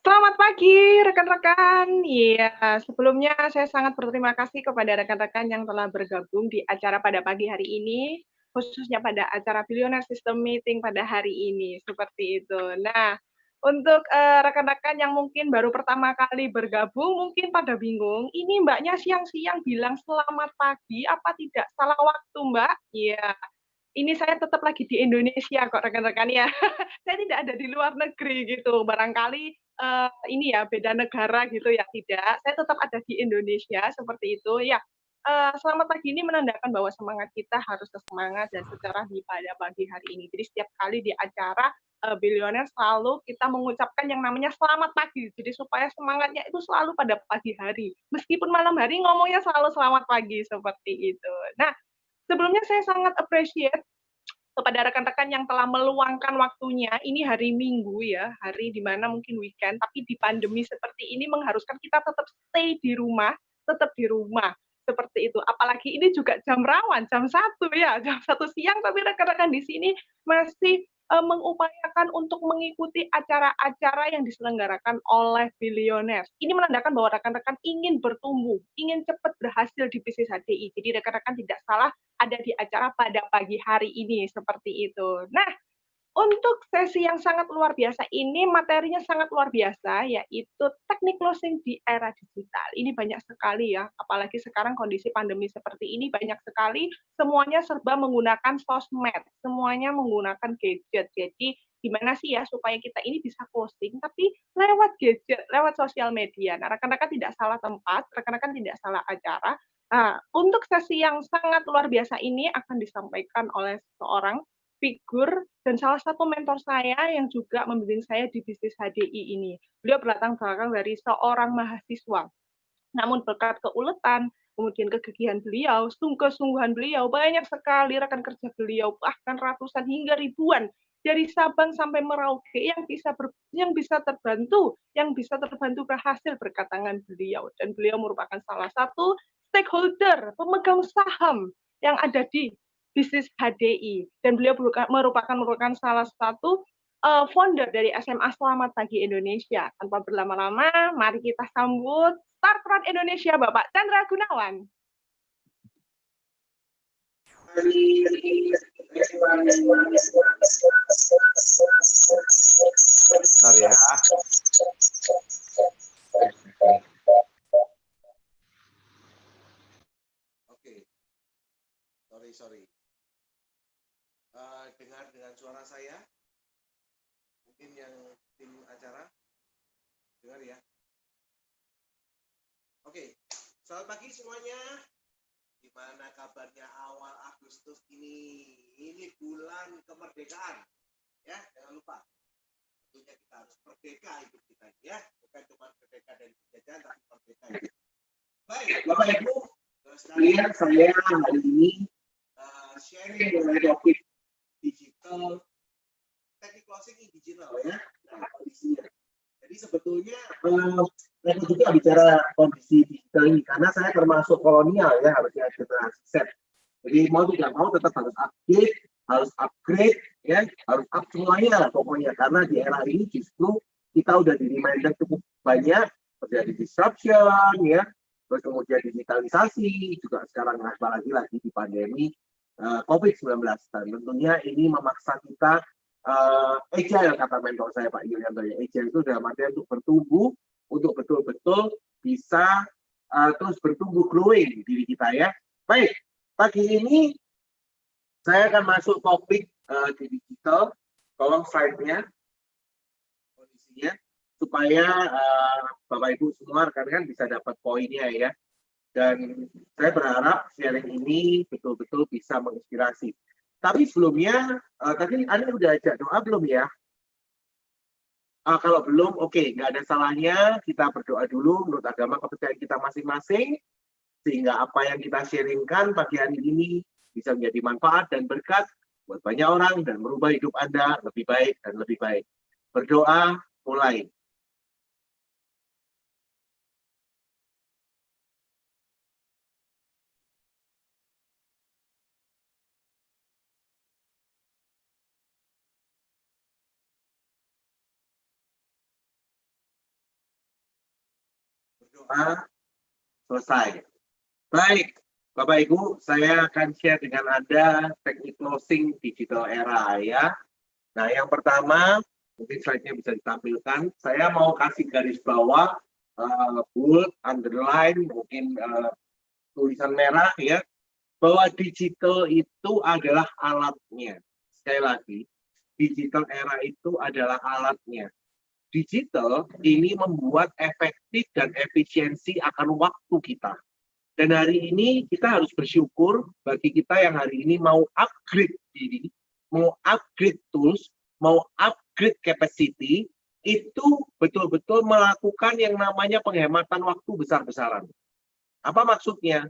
Selamat pagi rekan-rekan. Iya, sebelumnya saya sangat berterima kasih kepada rekan-rekan yang telah bergabung di acara pada pagi hari ini, khususnya pada acara Billionaire System Meeting pada hari ini, seperti itu. Nah, untuk, rekan-rekan yang mungkin baru pertama kali bergabung, mungkin pada bingung, "Ini Mbaknya siang-siang bilang selamat pagi, apa tidak salah waktu, Mbak?" Iya, ini saya tetap lagi di Indonesia kok rekan-rekan ya. Saya tidak ada di luar negeri gitu, barangkali, ini ya beda negara gitu ya, tidak, saya tetap ada di Indonesia seperti itu. Ya, selamat pagi ini menandakan bahwa semangat kita harus semangat dan secerah di pada pagi hari ini. Jadi setiap kali di acara, Billionaire selalu kita mengucapkan yang namanya selamat pagi, jadi supaya semangatnya itu selalu pada pagi hari. Meskipun malam hari ngomongnya selalu selamat pagi, seperti itu. Nah, sebelumnya saya sangat appreciate kepada rekan-rekan yang telah meluangkan waktunya, ini hari Minggu ya, hari di mana mungkin weekend, tapi di pandemi seperti ini mengharuskan kita tetap stay di rumah, tetap di rumah, seperti itu. Apalagi ini juga jam rawan, jam 1 ya, jam 1 siang, tapi rekan-rekan di sini masih, mengupayakan untuk mengikuti acara-acara yang diselenggarakan oleh Billionaires. Ini menandakan bahwa rekan-rekan ingin bertumbuh, ingin cepat berhasil di bisnis HDI. Jadi rekan-rekan tidak salah ada di acara pada pagi hari ini, seperti itu. Nah, untuk sesi yang sangat luar biasa ini materinya sangat luar biasa, yaitu teknik closing di era digital. Ini banyak sekali ya, apalagi sekarang kondisi pandemi seperti ini banyak sekali semuanya serba menggunakan sosmed, semuanya menggunakan gadget. Jadi gimana sih ya supaya kita ini bisa closing tapi lewat gadget, lewat sosial media. Nah, rekan-rekan tidak salah tempat, rekan-rekan tidak salah acara. Nah, untuk sesi yang sangat luar biasa ini akan disampaikan oleh seorang figur dan salah satu mentor saya yang juga membimbing saya di bisnis HDI ini. Beliau berlatar belakang dari seorang mahasiswa, namun berkat keuletan, kemudian kegigihan beliau, kesungguhan beliau, banyak sekali rekan kerja beliau, bahkan ratusan hingga ribuan dari Sabang sampai Merauke yang bisa terbantu berhasil berkat tangan beliau. Dan beliau merupakan salah satu stakeholder, pemegang saham yang ada di bisnis HDI. Dan beliau merupakan salah satu founder dari SMA Selamat Pagi Indonesia. Tanpa berlama-lama, mari kita sambut Star Trek Indonesia Bapak Chandra Gunawan. Bentar ya. Oke, sorry. Dengar dengan suara saya, mungkin yang tim acara dengar ya. Oke, selamat pagi semuanya. Gimana kabarnya awal Agustus ini? Ini bulan kemerdekaan, ya jangan lupa. Tentunya kita harus merdeka hidup kita, ya bukan cuma merdeka dari penjajahan, tapi merdeka hidup. Baik, Bapak Ibu sekalian, saya hari ini sharing mengenai topik digital, teknik closing in digital ya. Nah, kondisinya. Jadi sebetulnya saya juga bicara kondisi digital ini karena saya termasuk kolonial ya, harusnya generasi Z. Jadi mau tidak mau tetap harus update, harus upgrade, ya, harus up semuanya lah pokoknya. Karena di era ini justru kita udah di reminder cukup banyak terjadi disruption, ya, terus kemudian digitalisasi juga sekarang apalagi lagi di pandemi COVID-19 dan tentunya ini memaksa kita agile kata mentor saya Pak Yulianto ya. Agile itu dalam artian untuk bertumbuh, untuk betul-betul bisa terus bertumbuh growing diri kita ya. Baik, pagi ini saya akan masuk topik di digital. Tolong slide-nya, kondisinya, supaya Bapak Ibu semua rekan-rekan bisa dapat poinnya ya. Dan saya berharap sharing ini betul-betul bisa menginspirasi. Tapi sebelumnya, tadi Anda udah ajak doa belum ya? Kalau belum, oke, nggak ada salahnya kita berdoa dulu menurut agama kepercayaan kita masing-masing, sehingga apa yang kita sharingkan pagi hari ini bisa menjadi manfaat dan berkat buat banyak orang dan merubah hidup Anda lebih baik dan lebih baik. Berdoa, mulai. sama selesai. Baik, Bapak Ibu, saya akan share dengan Anda teknik closing digital era ya. Nah, yang pertama, mungkin slide-nya bisa ditampilkan. Saya mau kasih garis bawah, bold, underline, mungkin tulisan merah ya, bahwa digital itu adalah alatnya. Sekali lagi, digital era itu adalah alatnya. Digital ini membuat efektif dan efisiensi akan waktu kita. Dan hari ini kita harus bersyukur bagi kita yang hari ini mau upgrade diri, mau upgrade tools, mau upgrade capacity, itu betul-betul melakukan yang namanya penghematan waktu besar-besaran. Apa maksudnya?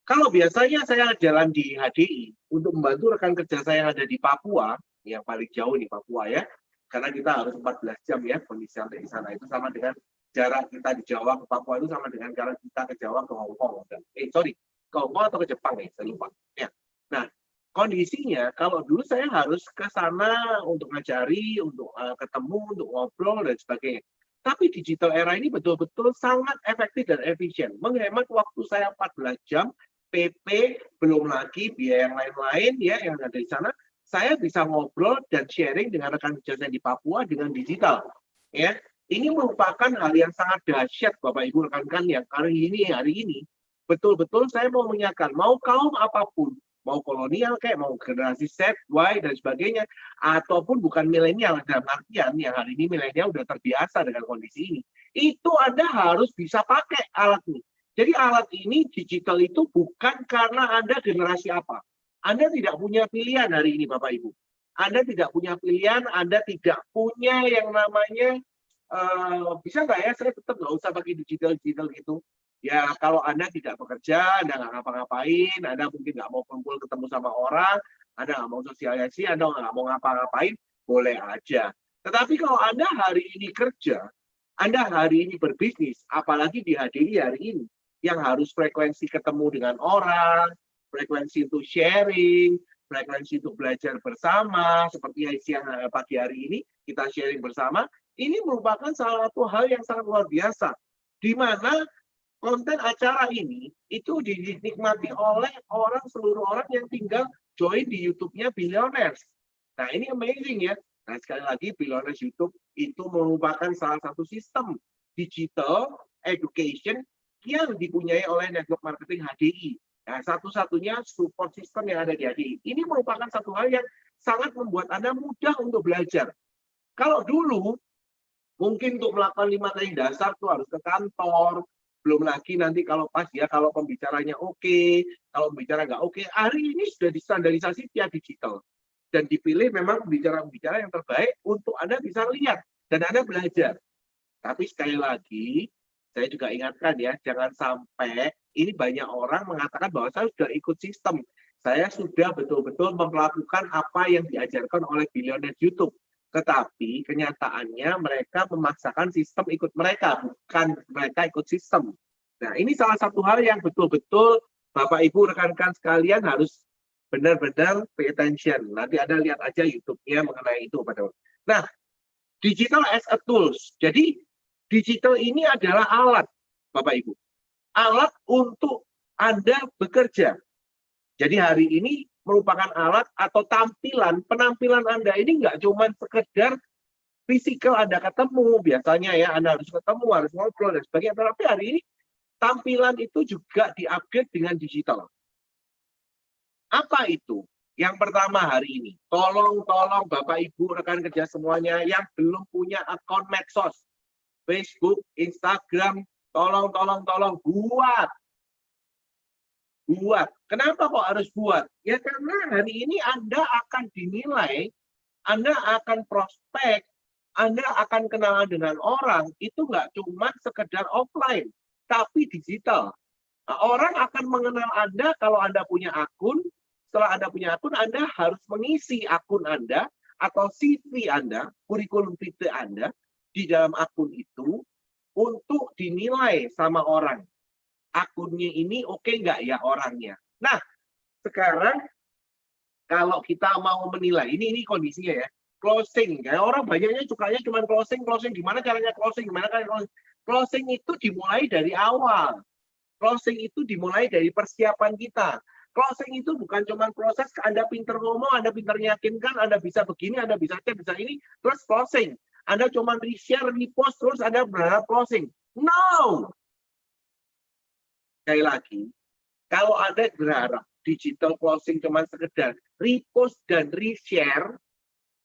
Kalau biasanya saya jalan di HDI untuk membantu rekan kerja saya yang ada di Papua, yang paling jauh di Papua ya, karena kita harus 14 jam ya kondisi sampai di sana, itu sama dengan jarak kita di Jawa ke Papua itu sama dengan jarak kita ke Jawa ke Hong Kong. Ke Hong Kong atau ke Jepang nih, saya lupa. Ya. Nah, kondisinya kalau dulu saya harus ke sana untuk ngajari, untuk ketemu, untuk ngobrol dan sebagainya. Tapi digital era ini betul-betul sangat efektif dan efisien. Menghemat waktu saya 14 jam, PP, belum lagi biaya yang lain-lain ya yang ada di sana. Saya bisa ngobrol dan sharing dengan rekan kerja saya di Papua dengan digital. Ya, ini merupakan hal yang sangat dahsyat Bapak Ibu rekan-rekan yang hari ini betul-betul saya mau mengingatkan, mau kaum apapun, mau kolonial kayak mau generasi Z, Y dan sebagainya, ataupun bukan milenial dalam artian yang hari ini milenial udah terbiasa dengan kondisi ini, itu Anda harus bisa pakai alat ini. Jadi alat ini digital itu bukan karena Anda generasi apa. Anda tidak punya pilihan hari ini Bapak Ibu. Anda tidak punya pilihan, Anda tidak punya yang namanya bisa nggak ya saya tetap nggak usah pakai digital gitu. Ya kalau Anda tidak bekerja, Anda nggak ngapa-ngapain, Anda mungkin nggak mau kumpul ketemu sama orang, Anda nggak mau sosialisasi, Anda nggak mau ngapa-ngapain, boleh aja. Tetapi kalau Anda hari ini kerja, Anda hari ini berbisnis, apalagi di HDI hari ini, yang harus frekuensi ketemu dengan orang, frekuensi untuk sharing, frekuensi untuk belajar bersama, seperti siang pagi hari ini, kita sharing bersama, ini merupakan salah satu hal yang sangat luar biasa, di mana konten acara ini itu dinikmati oleh seluruh orang yang tinggal join di YouTube-nya Billionaires. Nah, ini amazing ya. Nah, sekali lagi Billionaires YouTube itu merupakan salah satu sistem digital education yang dipunyai oleh network marketing HDI. Nah, satu-satunya support system yang ada di HDI. Ini merupakan satu hal yang sangat membuat Anda mudah untuk belajar. Kalau dulu mungkin untuk melakukan 5 teknik dasar tuh harus ke kantor, belum lagi nanti kalau pas ya kalau pembicaranya oke, kalau pembicara nggak oke, hari ini sudah distandarisasi via digital dan dipilih memang pembicara-pembicara yang terbaik untuk Anda bisa lihat dan Anda belajar. Tapi sekali lagi saya juga ingatkan ya, jangan sampai ini banyak orang mengatakan bahwa saya sudah ikut sistem, saya sudah betul-betul melakukan apa yang diajarkan oleh Billionaires YouTube. Tetapi kenyataannya mereka memaksakan sistem ikut mereka, bukan mereka ikut sistem. Nah, ini salah satu hal yang betul-betul Bapak Ibu rekan-rekan sekalian harus benar-benar pay attention. Nanti Anda lihat aja YouTube-nya mengenai itu. Nah, digital as a tools. Jadi, digital ini adalah alat, Bapak Ibu. Alat untuk Anda bekerja. Jadi hari ini merupakan alat atau penampilan Anda ini nggak cuma sekedar fisikal Anda ketemu, biasanya ya Anda harus ketemu, harus ngobrol dan sebagainya, tapi hari ini tampilan itu juga di-upgrade dengan digital. Apa itu? Yang pertama hari ini, tolong Bapak Ibu rekan kerja semuanya yang belum punya akun medsos, Facebook, Instagram, tolong buat. Kenapa kok harus buat? Ya karena hari ini Anda akan dinilai, Anda akan prospek, Anda akan kenalan dengan orang, itu nggak cuma sekedar offline, tapi digital. Nah, orang akan mengenal Anda kalau Anda punya akun, setelah Anda punya akun, Anda harus mengisi akun Anda atau CV Anda, kurikulum vitae Anda di dalam akun itu untuk dinilai sama orang. Akunnya ini oke nggak ya orangnya. Nah, sekarang kalau kita mau menilai, ini kondisinya ya, closing. Kayak orang banyaknya sukanya cuma closing, gimana caranya closing, Closing itu dimulai dari awal. Closing itu dimulai dari persiapan kita. Closing itu bukan cuma proses Anda pinter ngomong, Anda pinter meyakinkan, Anda bisa begini, Anda bisa cek, bisa ini, terus closing. Anda cuma share, repost, terus Anda berharap closing. No! Sekali lagi, kalau Anda berharap digital closing cuma sekedar repost dan reshare,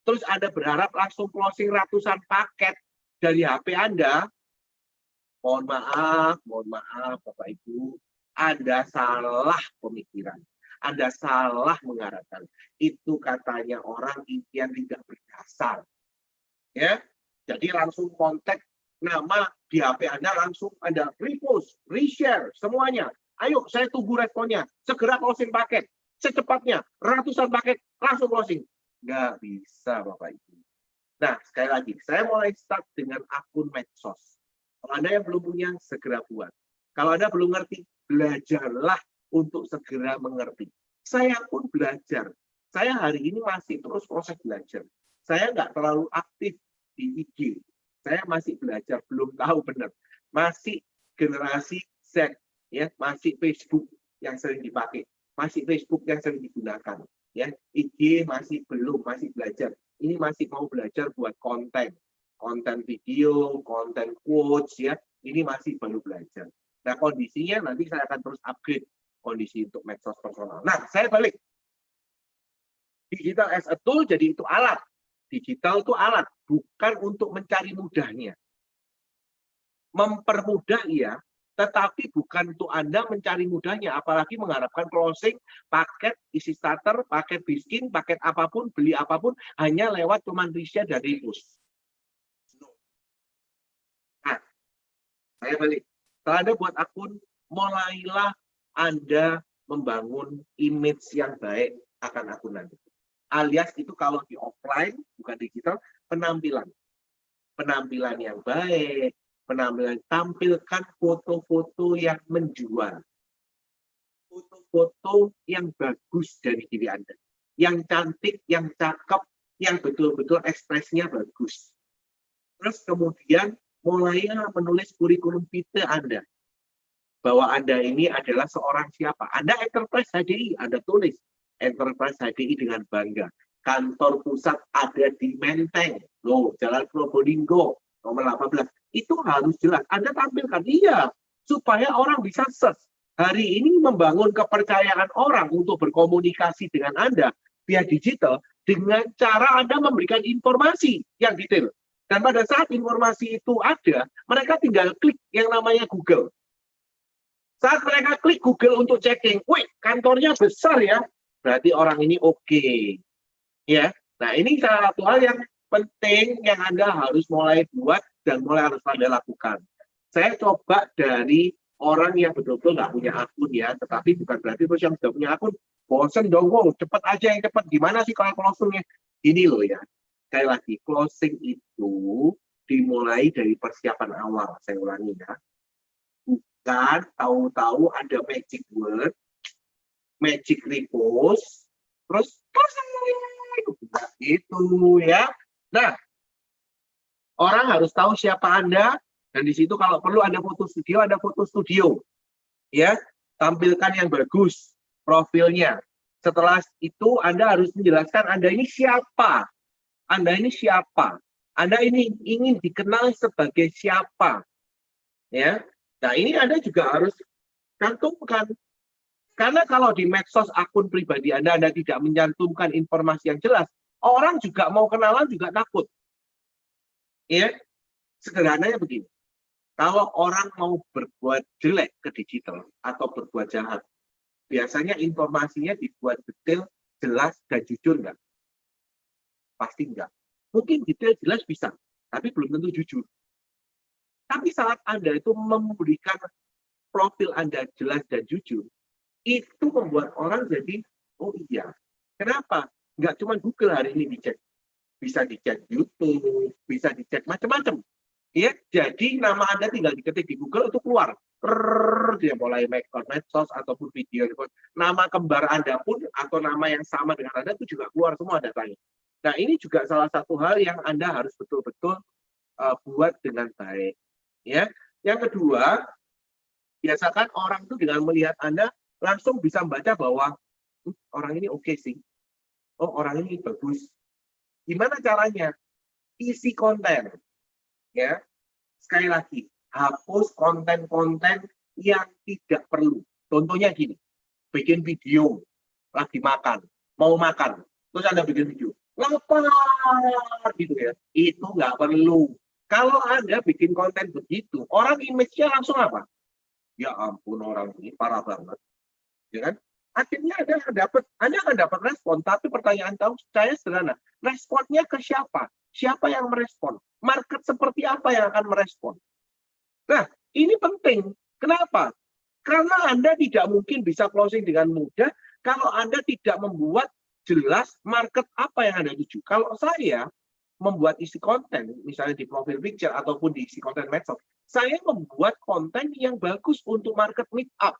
terus Anda berharap langsung closing ratusan paket dari HP Anda, mohon maaf Bapak Ibu, Anda salah pemikiran. Anda salah mengharapkan. Itu katanya orang impian tidak berdasar. Ya, jadi langsung kontak nama di HP Anda, langsung Anda repost, reshare, semuanya. Ayo, saya tunggu responnya. Segera closing paket. Secepatnya, ratusan paket, langsung closing. Nggak bisa, Bapak Ibu. Nah, sekali lagi, saya mulai start dengan akun medsos. Kalau Anda yang belum punya, segera buat. Kalau Anda belum ngerti, belajarlah untuk segera mengerti. Saya pun belajar. Saya hari ini masih terus proses belajar. Saya nggak terlalu aktif di IG. Saya masih belajar, belum tahu benar. Masih generasi Z, ya, masih Facebook yang sering dipakai, masih Facebook yang sering digunakan, ya. IG masih belum, masih belajar. Ini masih mau belajar buat konten video, konten quotes, ya. Ini masih baru belajar. Nah, kondisinya nanti saya akan terus upgrade kondisi untuk medsos personal. Nah, saya balik. Digital as a tool, jadi itu alat. Digital itu alat, bukan untuk mencari mudahnya. Mempermudah iya, tetapi bukan untuk Anda mencari mudahnya, apalagi mengharapkan closing, paket, isi starter, paket biskin, paket apapun, beli apapun, hanya lewat cuman reshare dan repost. Nah, saya balik. Kalau Anda buat akun, mulailah Anda membangun image yang baik akan akun Anda. Alias itu kalau di offline, bukan digital, penampilan. Penampilan yang baik, penampilan, tampilkan foto-foto yang menjual. Foto-foto yang bagus dari diri Anda. Yang cantik, yang cakep, yang betul-betul ekspresinya bagus. Terus kemudian mulailah menulis kurikulum vitae Anda. Bahwa Anda ini adalah seorang siapa. Anda Enterprise HDI, Anda tulis. Enterprise HDI dengan bangga. Kantor pusat ada di Menteng. Loh, Jalan Probolinggo, nomor 18. Itu harus jelas. Anda tampilkan, iya. Supaya orang bisa search. Hari ini membangun kepercayaan orang untuk berkomunikasi dengan Anda via digital dengan cara Anda memberikan informasi yang detail. Dan pada saat informasi itu ada, mereka tinggal klik yang namanya Google. Saat mereka klik Google untuk checking, wih, kantornya besar ya, berarti orang ini oke. Ya, nah ini salah satu hal yang penting yang Anda harus mulai buat dan mulai harus Anda lakukan. Saya coba dari orang yang betul-betul nggak punya akun ya, tetapi bukan berarti terus yang sudah punya akun, bosen dong, wow, cepet aja yang cepet. Gimana sih kalau closingnya? Ini loh ya, sekali lagi, closing itu dimulai dari persiapan awal, saya ulangi ya. Bukan tahu-tahu ada magic word, magic repost, terus itu ya. Nah, orang harus tahu siapa Anda, dan di situ kalau perlu ada foto studio, ya, tampilkan yang bagus profilnya. Setelah itu Anda harus menjelaskan Anda ini siapa, Anda ini siapa, Anda ini ingin dikenal sebagai siapa, ya. Nah, ini Anda juga harus cantumkan. Karena kalau di medsos akun pribadi Anda tidak mencantumkan informasi yang jelas, orang juga mau kenalan juga takut. Ya, sederhananya begini. Kalau orang mau berbuat jelek ke digital atau berbuat jahat, biasanya informasinya dibuat detail, jelas, dan jujur nggak? Pasti nggak. Mungkin detail jelas bisa, tapi belum tentu jujur. Tapi saat Anda itu memberikan profil Anda jelas dan jujur, itu membuat orang jadi, oh iya, kenapa? Nggak cuma Google hari ini dicek. Bisa dicek YouTube, bisa dicek macam-macam. Ya, jadi nama Anda tinggal diketik di Google itu keluar. Dia mulai make on medsos ataupun video. Nama kembar Anda pun atau nama yang sama dengan Anda itu juga keluar semua datanya. Nah, ini juga salah satu hal yang Anda harus betul-betul buat dengan baik. Ya, Yang kedua, biasakan orang itu dengan melihat Anda langsung bisa membaca bahwa orang ini oke sih. Oh, orang ini bagus. Gimana caranya? Isi konten. Ya. Sekali lagi, hapus konten-konten yang tidak perlu. Contohnya gini, bikin video lagi makan, mau makan, terus Anda bikin video, lapar gitu ya, itu nggak perlu. Kalau Anda bikin konten begitu, orang image-nya langsung apa? Ya ampun, orang ini parah banget, ya kan? Akhirnya Anda akan dapat respon, tapi pertanyaan tahu saya sederhana, responnya ke siapa? Siapa yang merespon? Market seperti apa yang akan merespon? Nah, ini penting. Kenapa? Karena Anda tidak mungkin bisa closing dengan mudah kalau Anda tidak membuat jelas market apa yang Anda tuju. Kalau saya membuat isi konten, misalnya di profil picture ataupun di isi konten medsos, saya membuat konten yang bagus untuk market meet up.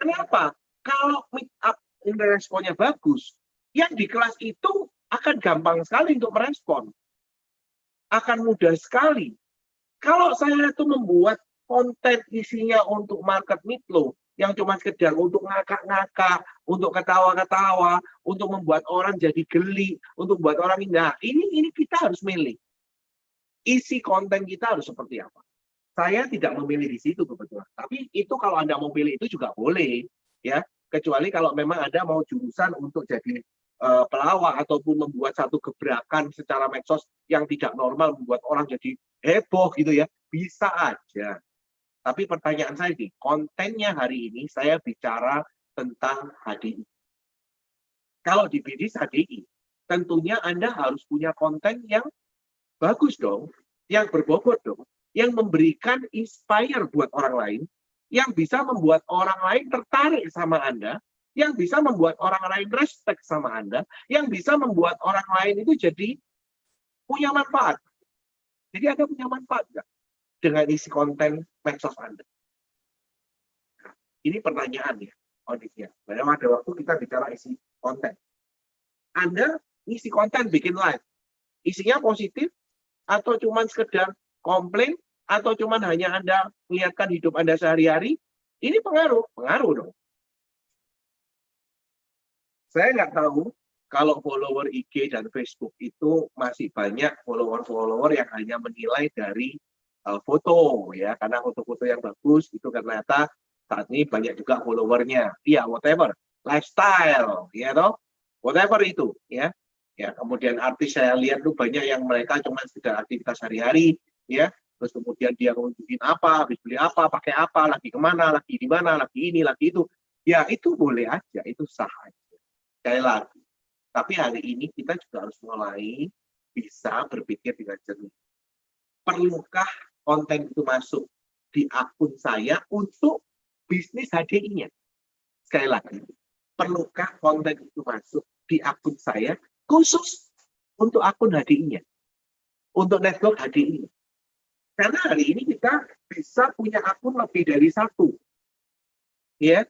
Kenapa? Kalau meet up responnya bagus, yang di kelas itu akan gampang sekali untuk merespon. Akan mudah sekali. Kalau saya itu membuat konten isinya untuk market meet low, yang cuma sekedar untuk ngakak-ngakak, untuk ketawa-ketawa, untuk membuat orang jadi geli, untuk membuat orang indah, ini kita harus milih. Isi konten kita harus seperti apa. Saya tidak memilih di situ kebetulan. Tapi itu kalau Anda mau pilih itu juga boleh, ya. Kecuali kalau memang Anda mau jurusan untuk jadi pelawak ataupun membuat satu gebrakan secara medsos yang tidak normal, membuat orang jadi heboh gitu ya, bisa aja. Tapi pertanyaan saya ini, kontennya hari ini saya bicara tentang HDI. Kalau di bisnis HDI, tentunya Anda harus punya konten yang bagus dong, yang berbobot dong, yang memberikan inspire buat orang lain, yang bisa membuat orang lain tertarik sama Anda, yang bisa membuat orang lain respect sama Anda, yang bisa membuat orang lain itu jadi punya manfaat. Jadi Anda punya manfaat nggak dengan isi konten medsos Anda? Ini pertanyaan ya, auditnya. Memang ada waktu kita bicara isi konten. Anda isi konten bikin live, isinya positif atau cuma sekedar komplain atau cuma hanya Anda melihatkan hidup Anda sehari-hari, ini pengaruh dong. Saya nggak tahu kalau follower IG dan Facebook itu masih banyak follower-follower yang hanya menilai dari foto ya, karena foto-foto yang bagus itu ternyata saat ini banyak juga followernya. Ya, whatever, lifestyle, ya toh, whatever itu, ya. Ya, kemudian artis saya lihat tuh banyak yang mereka cuma sekedar aktivitas sehari-hari, ya. Terus kemudian dia nunjukin apa, habis beli apa, pakai apa, lagi kemana, lagi di mana, lagi ini, lagi itu. Ya, itu boleh aja, itu sah aja. Sekali lagi, tapi hari ini kita juga harus mulai bisa berpikir dengan jernih. Perlukah konten itu masuk di akun saya untuk bisnis HDI-nya? Sekali lagi, perlukah konten itu masuk di akun saya khusus untuk akun HDI-nya? Untuk network HDI-nya? Karena hari ini kita bisa punya akun lebih dari satu. Ya,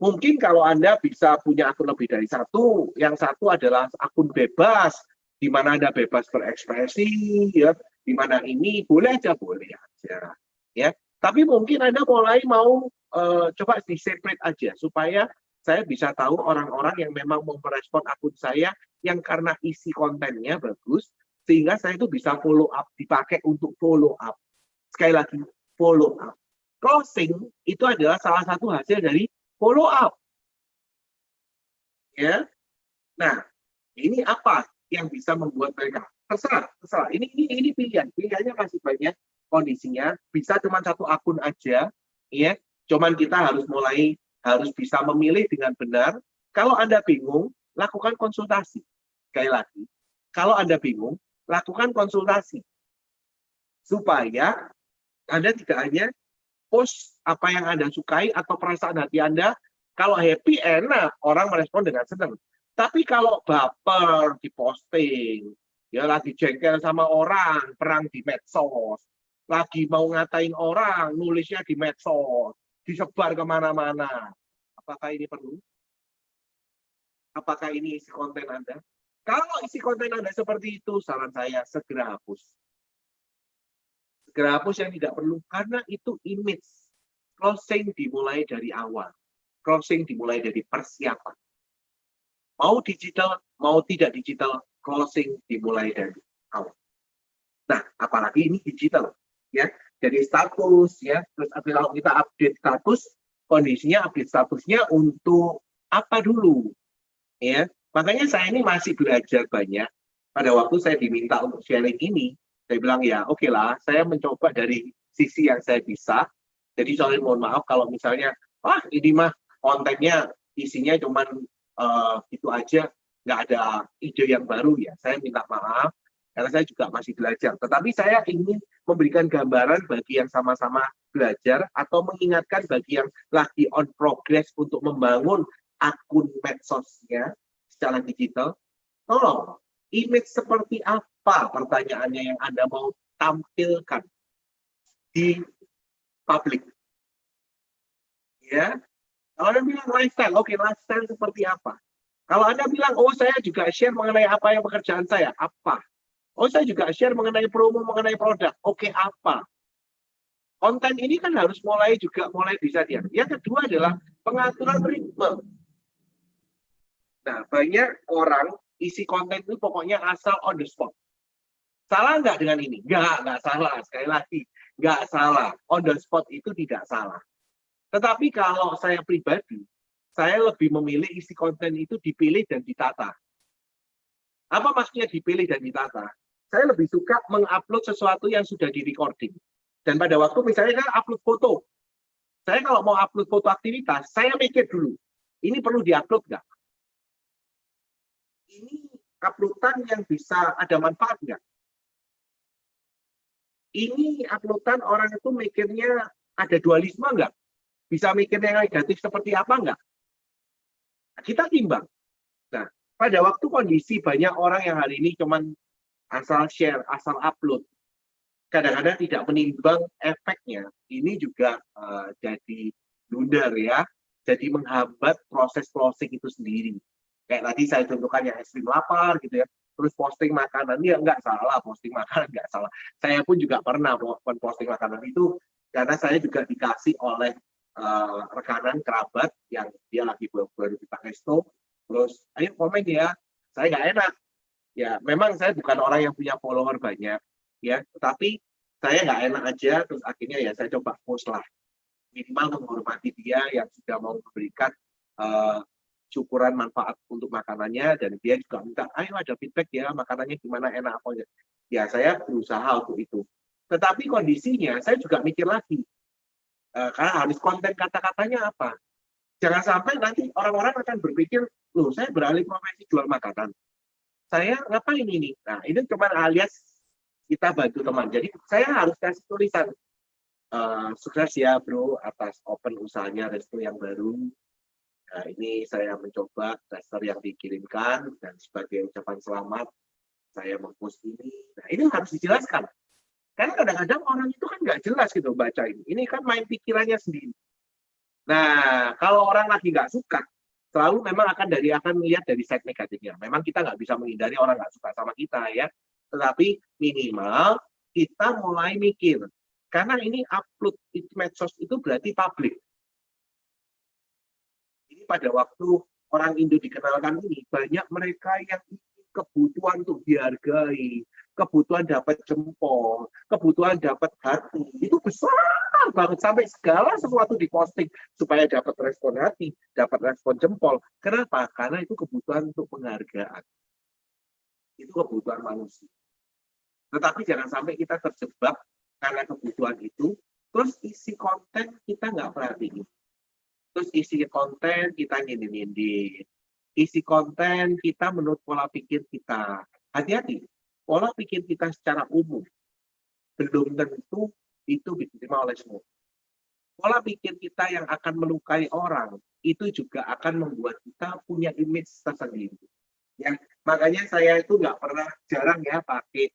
mungkin kalau Anda bisa punya akun lebih dari satu, yang satu adalah akun bebas, di mana Anda bebas berekspresi, ya, di mana ini boleh aja, ya. Tapi mungkin Anda mulai mau coba di separate aja, supaya saya bisa tahu orang-orang yang memang mau merespon akun saya, yang karena isi kontennya bagus, sehingga saya itu bisa follow up, dipakai untuk follow up. Sekali lagi, follow up. Closing itu adalah salah satu hasil dari follow up. Ya. Nah, ini apa yang bisa membuat mereka terserah. Ini pilihan. Pilihannya masih banyak kondisinya. Bisa cuma satu akun aja, ya. Cuman kita harus bisa memilih dengan benar. Kalau Anda bingung, lakukan konsultasi. Sekali lagi, kalau Anda bingung, lakukan konsultasi. Supaya Anda tidak hanya post apa yang Anda sukai atau perasaan hati Anda. Kalau happy, enak, orang merespon dengan senang. Tapi kalau baper di posting, ya lagi jengkel sama orang, perang di medsos, lagi mau ngatain orang, nulisnya di medsos, disebar kemana-mana. Apakah ini perlu? Apakah ini isi konten Anda? Kalau isi konten Anda seperti itu, saran saya segera hapus. Segera hapus yang tidak perlu, karena itu image. Closing dimulai dari awal. Closing dimulai dari persiapan. Mau digital, mau tidak digital, closing dimulai dari awal. Nah, apalagi ini digital, ya. Jadi status, ya. Terus kalau kita update status, kondisinya update statusnya untuk apa dulu, ya. Makanya saya ini masih belajar banyak. Pada waktu saya diminta untuk sharing ini, saya bilang ya oke lah, saya mencoba dari sisi yang saya bisa. Jadi sorry, mohon maaf kalau misalnya, ini mah kontennya isinya cuman itu aja, nggak ada ide yang baru ya. Saya minta maaf, karena saya juga masih belajar. Tetapi saya ingin memberikan gambaran bagi yang sama-sama belajar atau mengingatkan bagi yang lagi on progress untuk membangun akun medsosnya secara digital. Tolong, image seperti apa pertanyaannya yang Anda mau tampilkan di publik? Ya, kalau Anda bilang lifestyle, oke, lifestyle seperti apa? Kalau Anda bilang, oh saya juga share mengenai apa yang pekerjaan saya, apa? Oh saya juga share mengenai promo, mengenai produk, oke, apa? Konten ini kan harus mulai bisa dia. Yang kedua adalah pengaturan ritme. Nah, banyak orang isi konten itu pokoknya asal on the spot. Salah nggak dengan ini? Nggak salah. Sekali lagi, nggak salah. On the spot itu tidak salah. Tetapi kalau saya pribadi, saya lebih memilih isi konten itu dipilih dan ditata. Apa maksudnya dipilih dan ditata? Saya lebih suka mengupload sesuatu yang sudah di-recording. Dan pada waktu misalnya saya upload foto. Saya kalau mau upload foto aktivitas, saya mikir dulu. Ini perlu di-upload nggak? Ini uploadan yang bisa ada manfaat nggak? Ini uploadan orang itu mikirnya ada dualisme nggak? Bisa mikirnya yang negatif seperti apa nggak? Kita timbang. Nah, pada waktu kondisi banyak orang yang hari ini cuman asal share, asal upload, kadang-kadang tidak menimbang efeknya. Ini juga jadi blunder ya, jadi menghambat proses closing itu sendiri. Kayak tadi saya contohkan yang ekstrim lapar gitu ya, terus posting makanan, ya nggak salah, posting makanan nggak salah. Saya pun juga pernah posting makanan itu, karena saya juga dikasih oleh rekanan kerabat yang dia lagi baru kita resto, terus ayo komen ya, saya nggak enak. Ya memang saya bukan orang yang punya follower banyak, ya, tetapi saya nggak enak aja, terus akhirnya ya saya coba post lah. Minimal menghormati dia yang sudah mau memberikan syukuran manfaat untuk makanannya, dan dia juga minta, ayo ada feedback ya, makanannya gimana, enak apa. Ya saya berusaha untuk itu. Tetapi kondisinya saya juga mikir lagi, karena harus konten kata-katanya apa. Jangan sampai nanti orang-orang akan berpikir, loh saya beralih profesi jual makanan, saya ngapain ini? Nah ini cuma alias kita bantu teman. Jadi saya harus kasih tulisan, sukses ya bro atas open usahanya resto yang baru. Nah, ini saya mencoba tester yang dikirimkan, dan sebagai ucapan selamat saya mempost ini. Nah ini harus dijelaskan. Karena kadang-kadang orang itu kan nggak jelas gitu baca ini. Ini kan main pikirannya sendiri. Nah, kalau orang lagi nggak suka, selalu memang akan melihat dari side negatifnya. Memang kita nggak bisa menghindari orang nggak suka sama kita ya. Tetapi minimal kita mulai mikir. Karena ini upload medsos itu berarti publik. Ini pada waktu orang Indo dikenalkan ini, banyak mereka yang kebutuhan untuk dihargai, kebutuhan dapat jempol, kebutuhan dapat hati, itu besar banget, sampai segala sesuatu diposting supaya dapat respon hati, dapat respon jempol. Kenapa? Karena itu kebutuhan untuk penghargaan. Itu kebutuhan manusia. Tetapi jangan sampai kita terjebak karena kebutuhan itu, terus isi konten kita nggak perhatiin. Terus isi konten kita nyindir-nyindir. Isi konten kita menurut pola pikir kita. Hati-hati, pola pikir kita secara umum belum tentu itu diterima oleh semua. Pola pikir kita yang akan melukai orang itu juga akan membuat kita punya image tersendiri. Ya, makanya saya itu jarang ya pakai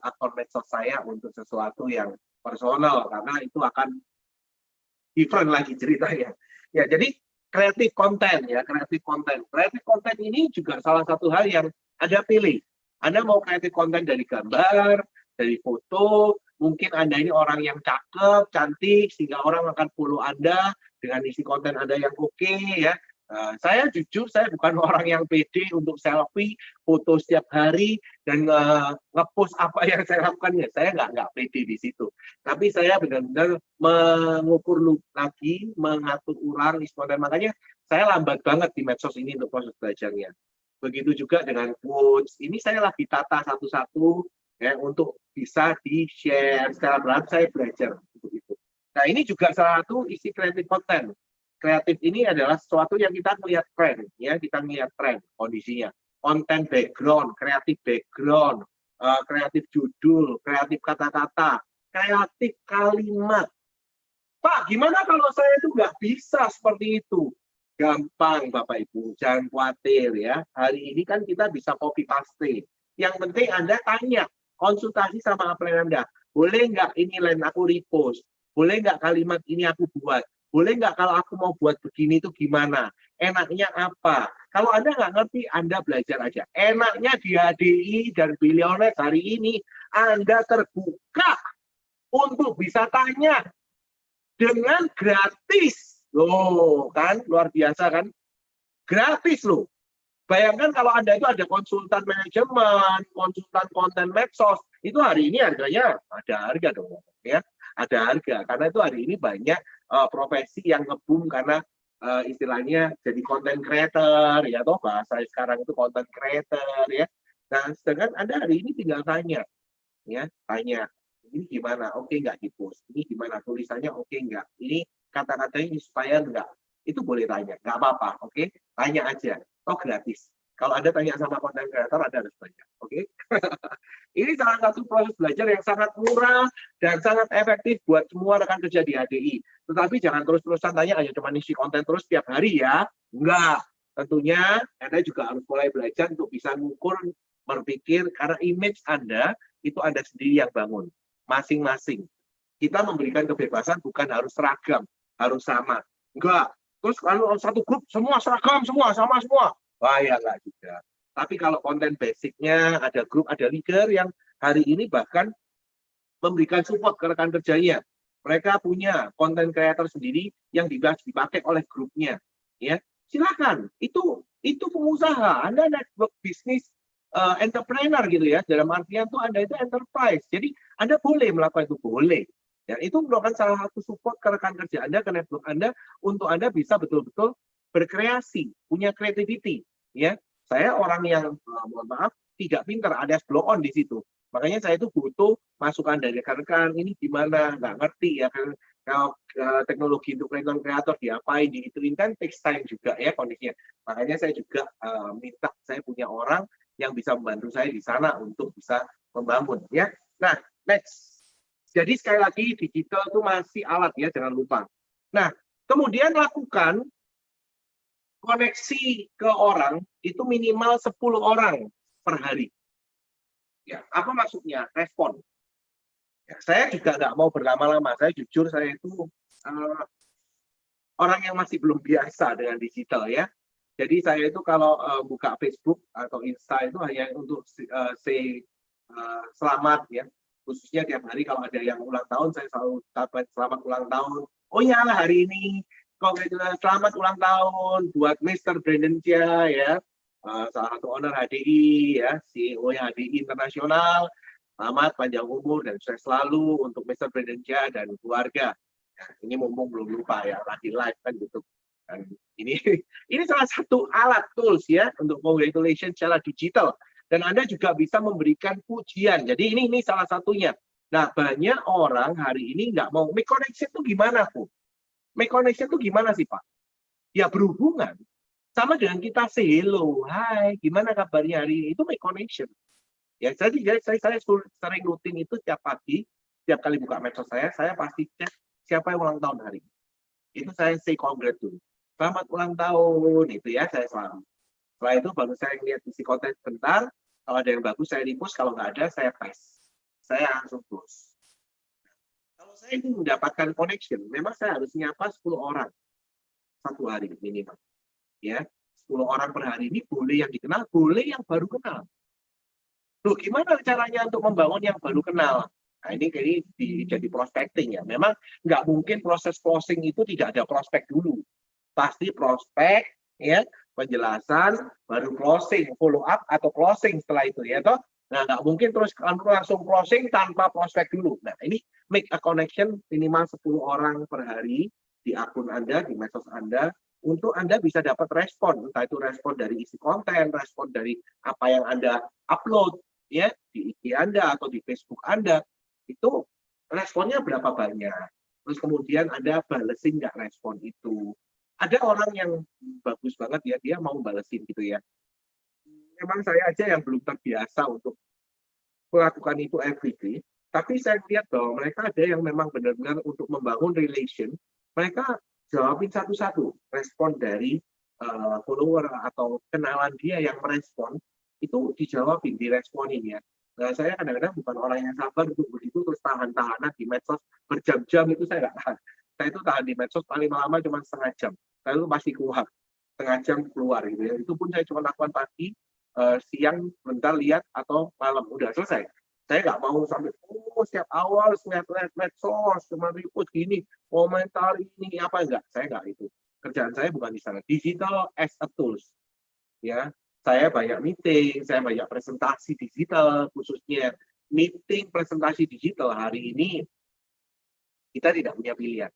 akun medsos saya untuk sesuatu yang personal, karena itu akan different lagi ceritanya. Ya, jadi kreatif konten ya, kreatif konten. Kreatif konten ini juga salah satu hal yang Anda pilih. Anda mau kreatif konten dari gambar, dari foto, Mungkin Anda ini orang yang cakep, cantik, sehingga orang akan follow Anda dengan isi konten Anda yang oke, ya. Saya jujur, saya bukan orang yang pede untuk selfie, foto setiap hari, dan nge-post apa yang saya lakukan. Ya, saya nggak pede di situ. Tapi saya benar-benar mengukur lagi, mengatur ulang isi konten. Makanya saya lambat banget di medsos ini untuk proses belajarnya. Begitu juga dengan quotes. Ini saya lagi tata satu-satu ya, untuk bisa di-share secara bertahap. Saya belajar untuk itu. Nah, ini juga salah satu isi kreatif konten. Kreatif ini adalah sesuatu yang kita melihat tren, ya, kita melihat tren kondisinya. Konten background, kreatif background, kreatif judul, kreatif kata-kata, kreatif kalimat. Pak, gimana kalau saya itu nggak bisa seperti itu? Gampang, Bapak Ibu, jangan khawatir ya. Hari ini kan kita bisa copy paste. Yang penting Anda tanya, konsultasi sama upline Anda. Boleh nggak ini line aku repost? Boleh nggak kalimat ini aku buat? Boleh nggak kalau aku mau buat begini itu gimana? Enaknya apa? Kalau Anda nggak ngerti, Anda belajar aja. Enaknya di HDI dan Billionaires hari ini, Anda terbuka untuk bisa tanya dengan gratis. Loh, kan? Luar biasa kan? Gratis loh. Bayangkan kalau Anda itu ada konsultan manajemen, konsultan konten medsos, itu hari ini harganya ada harga dong, ya. Ada harga, karena itu hari ini banyak profesi yang nge-boom karena istilahnya jadi content creator, ya toh bahasa sekarang itu content creator, ya. Nah, sedangkan Anda hari ini tinggal tanya, ya, tanya, ini gimana, oke nggak di-post, ini gimana, tulisannya oke nggak, ini kata-katanya supaya nggak, itu boleh tanya, nggak apa-apa, oke, tanya aja, oh gratis. Kalau Anda tanya sama content creator, Anda harus bayar, oke? Ini salah satu proses belajar yang sangat murah dan sangat efektif buat semua rekan kerja di HDI. Tetapi jangan terus-terusan tanya, ayo cuma isi konten terus tiap hari ya. Enggak. Tentunya Anda juga harus mulai belajar untuk bisa mengukur, berpikir, karena image Anda, itu Anda sendiri yang bangun. Masing-masing. Kita memberikan kebebasan bukan harus seragam, harus sama. Enggak. Terus kalau satu grup, semua seragam, semua, sama semua. Wah, ya enggak juga. Tapi kalau konten basicnya, ada grup, ada leader yang hari ini bahkan memberikan support ke rekan kerjanya. Mereka punya konten creator sendiri yang dipakai oleh grupnya. Ya, silakan. Itu pengusaha. Anda network bisnis entrepreneur gitu ya. Dalam artian tuh Anda itu enterprise. Jadi Anda boleh melakukan itu, boleh. Dan itu merupakan salah satu support ke rekan kerja Anda, ke network Anda, untuk Anda bisa betul-betul berkreasi, punya creativity. Ya, saya orang yang mohon maaf tidak pintar, ada blow on di situ. Makanya saya itu butuh masukan dari rekan-rekan, ini gimana, nggak ngerti ya kan, kalau teknologi untuk content creator diapain, diituin kan takes time juga ya kondisinya. Makanya saya juga minta saya punya orang yang bisa membantu saya di sana untuk bisa membangun ya. Nah, next. Jadi sekali lagi digital itu masih alat ya, jangan lupa. Nah, kemudian lakukan koneksi ke orang itu minimal 10 orang per hari. Ya, apa maksudnya? Respon. Ya, saya juga nggak mau berlama-lama. Saya jujur, saya itu orang yang masih belum biasa dengan digital ya. Jadi saya itu kalau buka Facebook atau Insta itu hanya untuk say selamat ya. Khususnya tiap hari kalau ada yang ulang tahun, saya selalu ucapkan selamat ulang tahun. Oh ya, hari ini selamat ulang tahun buat Mr. Brandon Chia ya, salah satu owner HDI ya, CEO HDI Internasional. Selamat panjang umur dan sukses selalu untuk Mr. Brandon Chia dan keluarga. Ya, ini mumpung belum lupa ya, lagi live kan gitu. Dan ini salah satu alat tools ya untuk congratulation secara digital. Dan Anda juga bisa memberikan pujian. Jadi ini salah satunya. Nah, banyak orang hari ini nggak mau. Make connection itu gimana, Bu? Make connection itu gimana sih, Pak? Ya berhubungan. Sama dengan kita say hello, hai, gimana kabarnya hari ini? Itu make connection. Ya, jadi saya sering rutin itu tiap pagi, tiap kali buka medsos saya pasti cek siapa yang ulang tahun hari ini. Itu saya say congrats dulu. Selamat ulang tahun, itu ya, saya selalu. Setelah itu baru saya lihat isi konten sebentar, kalau ada yang bagus saya repost, kalau nggak ada saya paste. Saya langsung close. Kalau saya ingin mendapatkan connection, memang saya harus nyapa 10 orang satu hari minimal. Ya, 10 orang per hari ini boleh yang dikenal, boleh yang baru kenal. Loh, gimana caranya untuk membangun yang baru kenal? Nah, ini jadi prospecting ya. Memang nggak mungkin proses closing itu tidak ada prospek dulu. Pasti prospek, ya, penjelasan, baru closing, follow up atau closing setelah itu ya toh. Nah, nggak mungkin terus langsung closing tanpa prospek dulu. Nah, ini make a connection minimal 10 orang per hari di akun Anda, di medsos Anda, untuk Anda bisa dapat respon, entah itu respon dari isi konten, respon dari apa yang Anda upload ya di IG Anda atau di Facebook Anda. Itu responnya berapa banyak. Terus kemudian Anda balesin nggak respon itu. Ada orang yang bagus banget ya, dia mau balesin gitu ya. Memang saya aja yang belum terbiasa untuk melakukan itu everyday, tapi saya lihat bahwa mereka ada yang memang benar-benar untuk membangun relation, mereka jawabin satu-satu respon dari follower atau kenalan dia yang merespon, itu dijawabin, diresponin ya. Nah, saya kadang-kadang bukan orang yang sabar untuk begitu terus tahan-tahanan di medsos berjam-jam, itu saya nggak tahan. Saya itu tahan di medsos paling lama cuma setengah jam, lalu pasti keluar, setengah jam keluar gitu ya. Itu pun saya cuma lakukan pagi, siang bentar lihat atau malam udah selesai. Saya nggak mau sampai setiap awal lihat medsos cuma repost gini, komentar ini apa enggak. Saya nggak itu. Kerjaan saya bukan di sana. Digital as a tools. Ya, saya banyak meeting, saya banyak presentasi digital, khususnya meeting presentasi digital hari ini kita tidak punya pilihan.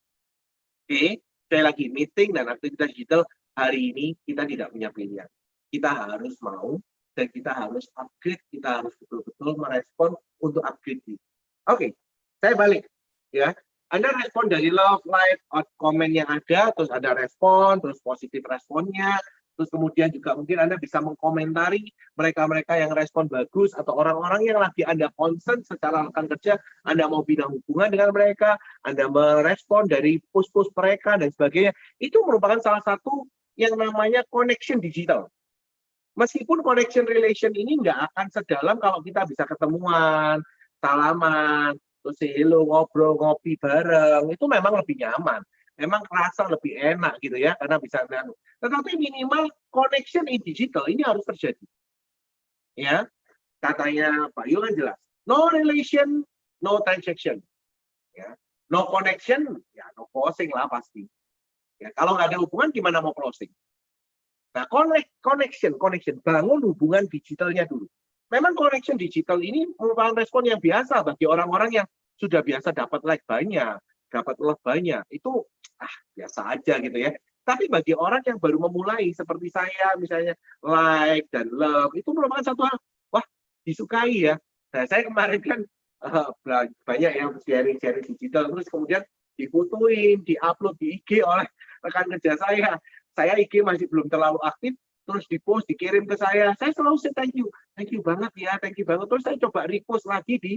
Oke, sekali lagi meeting dan aktivitas digital hari ini kita tidak punya pilihan. Kita harus mau dan kita harus upgrade, kita harus betul-betul merespon untuk upgrade. Oke, saya balik ya. Anda respon dari love, like, komen yang ada, terus ada respon, terus positif responnya, terus kemudian juga mungkin Anda bisa mengkomentari mereka-mereka yang respon bagus atau orang-orang yang lagi Anda concern secara rekan kerja, Anda mau bina hubungan dengan mereka, Anda merespon dari post-post mereka dan sebagainya. Itu merupakan salah satu yang namanya connection digital. Meskipun connection relation ini nggak akan sedalam kalau kita bisa ketemuan, salaman, terus hello, ngobrol, ngopi bareng, itu memang lebih nyaman. Memang kerasa lebih enak gitu ya, karena bisa. Tetapi minimal connection in digital ini harus terjadi. Ya, katanya Pak Yu kan jelas. No relation, no transaction. Ya, no connection, ya no closing lah pasti. Ya, kalau nggak ada hubungan, gimana mau closing? Nah, connection, bangun hubungan digitalnya dulu. Memang connection digital ini merupakan respon yang biasa bagi orang-orang yang sudah biasa dapat like banyak, dapat love banyak. Itu biasa aja gitu ya. Tapi bagi orang yang baru memulai seperti saya, misalnya like dan love, itu merupakan satu hal, wah disukai ya. Nah, saya kemarin kan banyak yang sharing digital, terus kemudian difotoin, diupload di IG oleh rekan kerja saya. Saya IG masih belum terlalu aktif, terus di-post, dikirim ke saya selalu say thank you banget ya, thank you banget. Terus saya coba repost lagi di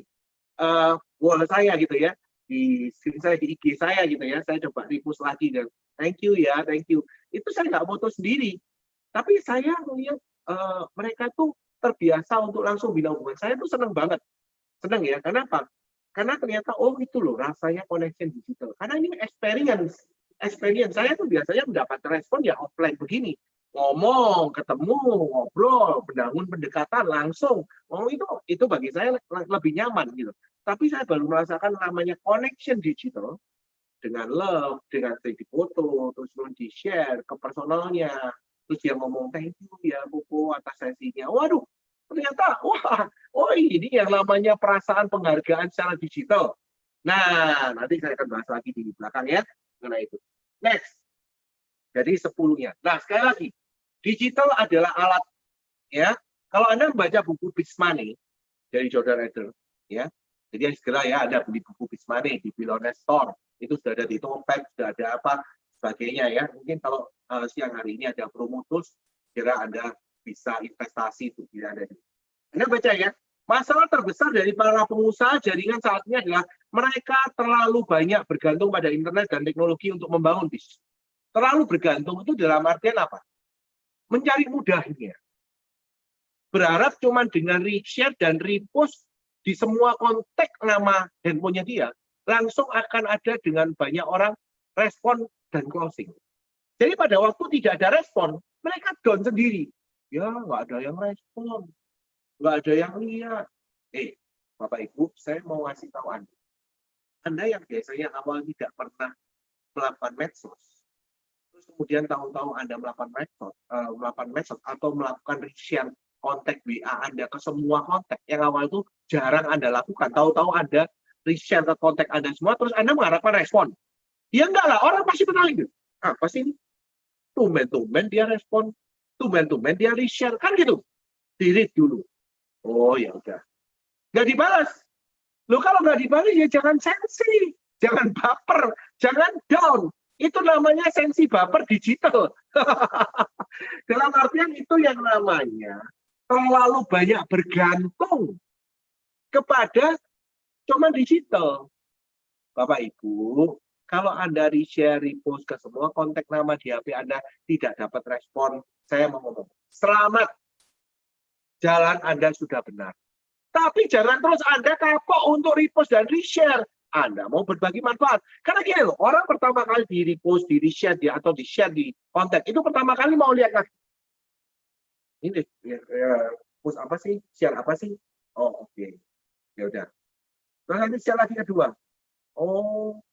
wall saya gitu ya, di screen saya, di IG saya gitu ya, saya coba repost lagi dan thank you ya, thank you. Itu saya nggak foto sendiri, tapi saya melihat mereka tuh terbiasa untuk langsung bilang hubungan. Saya tuh senang banget, senang ya, karena apa? Karena ternyata itu loh rasanya connection digital. Karena ini experience saya tuh biasanya mendapat respon ya offline begini, ngomong, ketemu, ngobrol, membangun pendekatan langsung. Itu bagi saya lebih nyaman gitu. Tapi saya baru merasakan namanya connection digital dengan love, dengan di foto, terus di-share ke personalnya, terus dia ngomong thank you ya Buku atas sesinya. Waduh, ternyata ini yang namanya perasaan penghargaan secara digital. Nah, nanti saya akan bahas lagi di belakang ya mengenai itu. Next. Jadi 10-nya. Nah, sekali lagi, digital adalah alat ya. Kalau Anda membaca buku Biz Money dari Jordan Ritter ya. Jadi segera ya Anda beli buku Biz Money di Billionaire Store. Itu sudah ada di Topet, sudah ada apa sebagainya ya. Mungkin kalau siang hari ini ada promo tools, kira Anda bisa investasi itu tidak ada. Anda baca ya. Masalah terbesar dari para pengusaha jaringan saat ini adalah mereka terlalu banyak bergantung pada internet dan teknologi untuk membangun bisnis. Terlalu bergantung itu dalam artian apa? Mencari mudahnya. Berharap cuma dengan re-share dan repost di semua kontak nama handphonenya dia, langsung akan ada dengan banyak orang respon dan closing. Jadi pada waktu tidak ada respon, mereka down sendiri. Ya, nggak ada yang respon. Nggak ada yang lihat. Bapak Ibu, saya mau ngasih tahu Anda. Anda yang biasanya awal tidak pernah melakukan medsos, terus kemudian tahu-tahu Anda melakukan medsos atau melakukan reshare kontak WA Anda ke semua kontak yang awal itu jarang Anda lakukan. Tahu-tahu Anda reshare ke kontak Anda semua, terus Anda mengharapkan respon. Ya enggak lah, orang pasti bertanya gitu. Apa sih ini? Tumben-tumben dia respon, tumben-tumben dia reshare, kan gitu. Delete dulu. Oh ya udah. Nggak dibalas. Loh kalau nggak dibalas ya jangan sensi, jangan baper, jangan down. Itu namanya sensi baper digital. Dalam artian itu yang namanya terlalu banyak bergantung kepada cuma digital. Bapak Ibu, kalau Anda reshare, repost ke semua kontak nama di HP Anda tidak dapat respon, saya mau ngomong, selamat. Jalan Anda sudah benar. Tapi jangan terus Anda kapok untuk repost dan reshare. Anda mau berbagi manfaat. Karena gini loh, orang pertama kali di repost, di reshare, atau di share di kontak, itu pertama kali mau lihat lagi. Ini post apa sih? Share apa sih? Oh oke. Ya udah. Terus nanti share lagi kedua. Oh,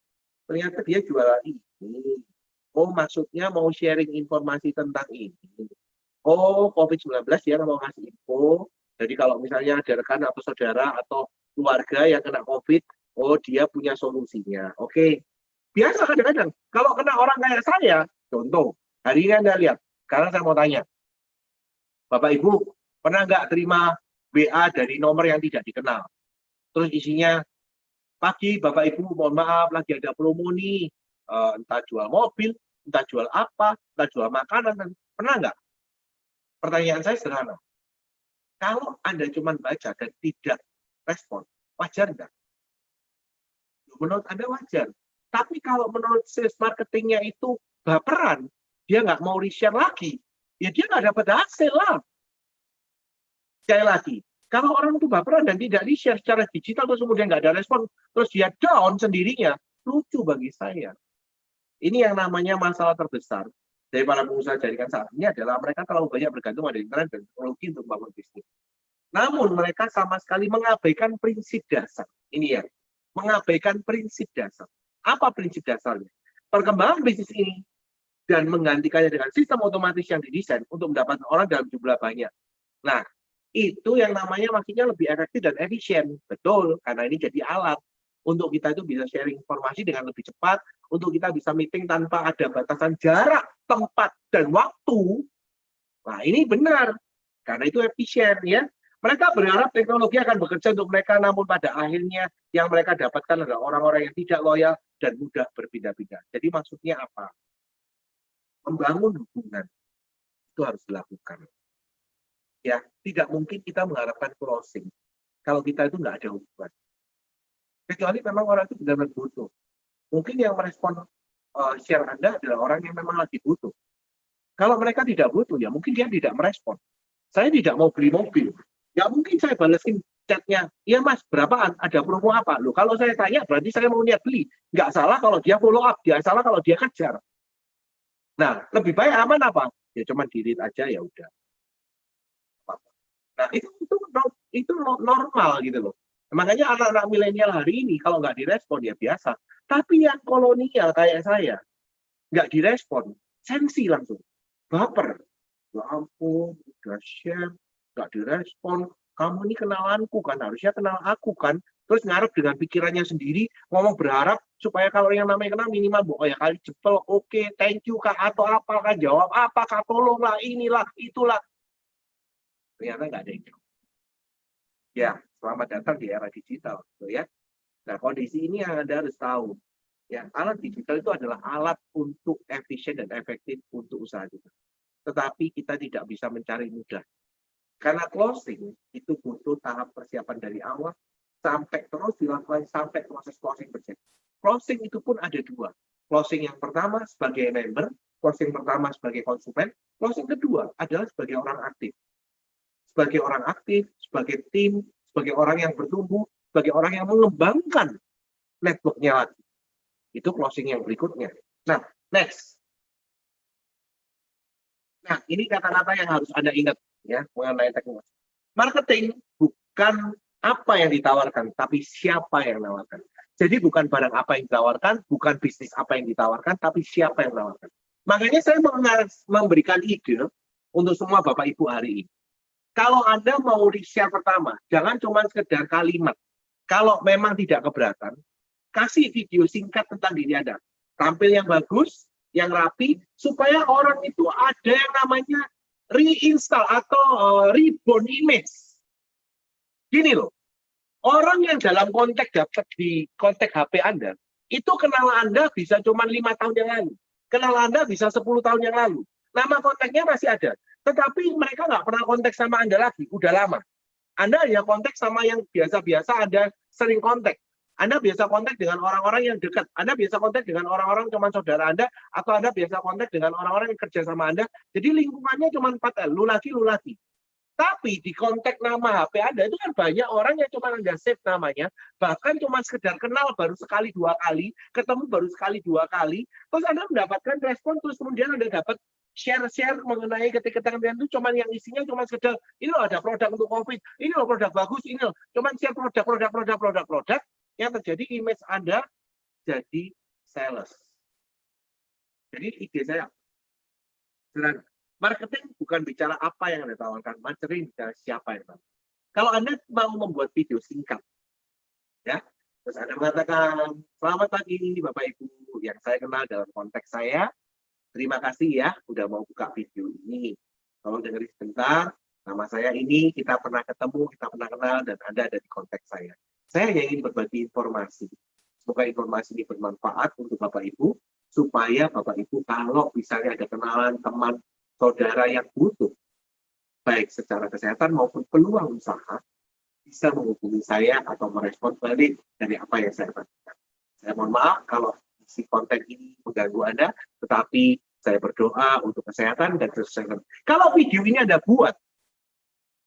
ternyata dia jualan ini. Oh, maksudnya mau sharing informasi tentang ini. Oh, COVID-19 dia mau ngasih info. Jadi kalau misalnya ada rekan atau saudara atau keluarga yang kena COVID, oh dia punya solusinya. Oke. Biasa kadang-kadang. Kalau kena orang kayak saya, contoh, hari ini Anda lihat. Sekarang saya mau tanya. Bapak Ibu, pernah nggak terima WA dari nomor yang tidak dikenal? Terus isinya, pagi Bapak Ibu, mohon maaf, lagi ada promo nih. Entah jual mobil, entah jual apa, entah jual makanan. Pernah nggak? Pertanyaan saya sederhana. Kalau Anda cuma baca dan tidak respon, wajar nggak? Menurut Anda wajar. Tapi kalau menurut sales marketingnya itu baperan, dia nggak mau reshare lagi, ya dia nggak dapat hasil lah. Sekali lagi, kalau orang itu baperan dan tidak reshare secara digital, terus kemudian nggak ada respon, terus dia down sendirinya, lucu bagi saya. Ini yang namanya masalah terbesar dari para pengusaha jaringan saat ini adalah mereka terlalu banyak bergantung pada internet dan teknologi untuk membangun bisnis. Namun mereka sama sekali mengabaikan prinsip dasar. Ini ya, mengabaikan prinsip dasar. Apa prinsip dasarnya? Perkembangan bisnis ini dan menggantikannya dengan sistem otomatis yang didesain untuk mendapatkan orang dalam jumlah banyak. Nah, itu yang namanya maksudnya lebih efektif dan efisien. Betul, karena ini jadi alat untuk kita itu bisa sharing informasi dengan lebih cepat, untuk kita bisa meeting tanpa ada batasan jarak, tempat, dan waktu. Nah, ini benar. Karena itu efisien ya. Mereka berharap teknologi akan bekerja untuk mereka, namun pada akhirnya yang mereka dapatkan adalah orang-orang yang tidak loyal dan mudah berpindah-pindah. Jadi maksudnya apa? Membangun hubungan itu harus dilakukan. Ya, tidak mungkin kita mengharapkan closing kalau kita itu nggak ada hubungan. Kecuali memang orang itu benar-benar butuh. Mungkin yang merespon share Anda adalah orang yang memang lagi butuh. Kalau mereka tidak butuh, ya mungkin dia tidak merespon. Saya tidak mau beli mobil. Ya mungkin saya balesin chatnya, iya mas, berapaan? Ada promo apa? Loh, kalau saya tanya berarti saya mau niat beli. Nggak salah kalau dia follow up, dia salah kalau dia kejar. Nah, lebih baik aman apa? Ya cuma delete aja ya udah. Nah, itu normal gitu loh. Makanya anak-anak milenial hari ini kalau nggak direspon ya biasa. Tapi yang kolonial kayak saya, nggak direspon, sensi langsung. Baper. Ya ampun, udah share, nggak direspon. Kamu ini kenalanku kan, harusnya kenal aku kan. Terus ngarep dengan pikirannya sendiri, ngomong berharap supaya kalau yang namanya kenal minimal, oh ya kali cepel, oke, thank you kak, atau apa kak, jawab apa kak, tolonglah, inilah, itulah. Ternyata nggak ada itu. Ya, selamat datang di era digital, ya. Nah, kondisi ini yang Anda harus tahu. Ya, alat digital itu adalah alat untuk efisien dan efektif untuk usaha kita. Tetapi kita tidak bisa mencari mudah. Karena closing itu butuh tahap persiapan dari awal sampai terus dilakukan sampai proses closing berjalan. Closing itu pun ada dua. Closing yang pertama sebagai member, closing pertama sebagai konsumen, closing kedua adalah sebagai orang aktif. Sebagai orang aktif, sebagai tim, sebagai orang yang bertumbuh, sebagai orang yang mengembangkan network-nya lagi. Itu closing yang berikutnya. Nah, next. Nah, ini kata-kata yang harus Anda ingat ya mengenai teknologi. Marketing bukan apa yang ditawarkan, tapi siapa yang menawarkan. Jadi bukan barang apa yang ditawarkan, bukan bisnis apa yang ditawarkan, tapi siapa yang menawarkan. Makanya saya memberikan ide untuk semua Bapak Ibu hari ini. Kalau Anda mau share pertama, jangan cuma sekedar kalimat. Kalau memang tidak keberatan, kasih video singkat tentang diri Anda. Tampil yang bagus, yang rapi, supaya orang itu ada yang namanya reinstall atau reborn image. Gini loh, orang yang dalam konteks dapat di konteks HP Anda, itu kenal Anda bisa cuma 5 tahun yang lalu. Kenal Anda bisa 10 tahun yang lalu. Nama kontaknya masih ada. Tetapi mereka nggak pernah kontak sama Anda lagi, udah lama. Anda hanya kontak sama yang biasa-biasa Anda sering kontak. Anda biasa kontak dengan orang-orang yang dekat. Anda biasa kontak dengan orang-orang cuma saudara Anda, atau Anda biasa kontak dengan orang-orang yang kerja sama Anda. Jadi lingkungannya cuma 4L, lu lagi. Tapi di kontak nama HP Anda itu kan banyak orang yang cuma Anda save namanya, bahkan cuma sekedar kenal baru sekali 2 kali, ketemu baru sekali 2 kali, terus Anda mendapatkan respon, terus kemudian Anda dapat share-share mengenai ketika itu cuma yang isinya cuma sekedar, ini loh ada produk untuk COVID, ini loh produk bagus, ini loh, cuma share produk, yang terjadi image Anda jadi sales. Jadi ide saya, sederhana. Marketing bukan bicara apa yang Anda tawarkan, marketing bicara siapa yang tawarkan. Kalau Anda mau membuat video singkat, ya, terus Anda mengatakan, selamat pagi Bapak Ibu, yang saya kenal dalam konteks saya, terima kasih ya, udah mau buka video ini. Tolong dengerin sebentar, nama saya ini, kita pernah ketemu, kita pernah kenal, dan Anda ada di konteks saya. Saya hanya ingin berbagi informasi. Semoga informasi ini bermanfaat untuk Bapak Ibu, supaya Bapak Ibu kalau misalnya ada kenalan, teman, saudara yang butuh, baik secara kesehatan maupun peluang usaha, bisa menghubungi saya atau merespon balik dari apa yang saya bagikan. Saya mohon maaf kalau isi konten ini mengganggu Anda, tetapi saya berdoa untuk kesehatan dan kesehatan. Kalau video ini Anda buat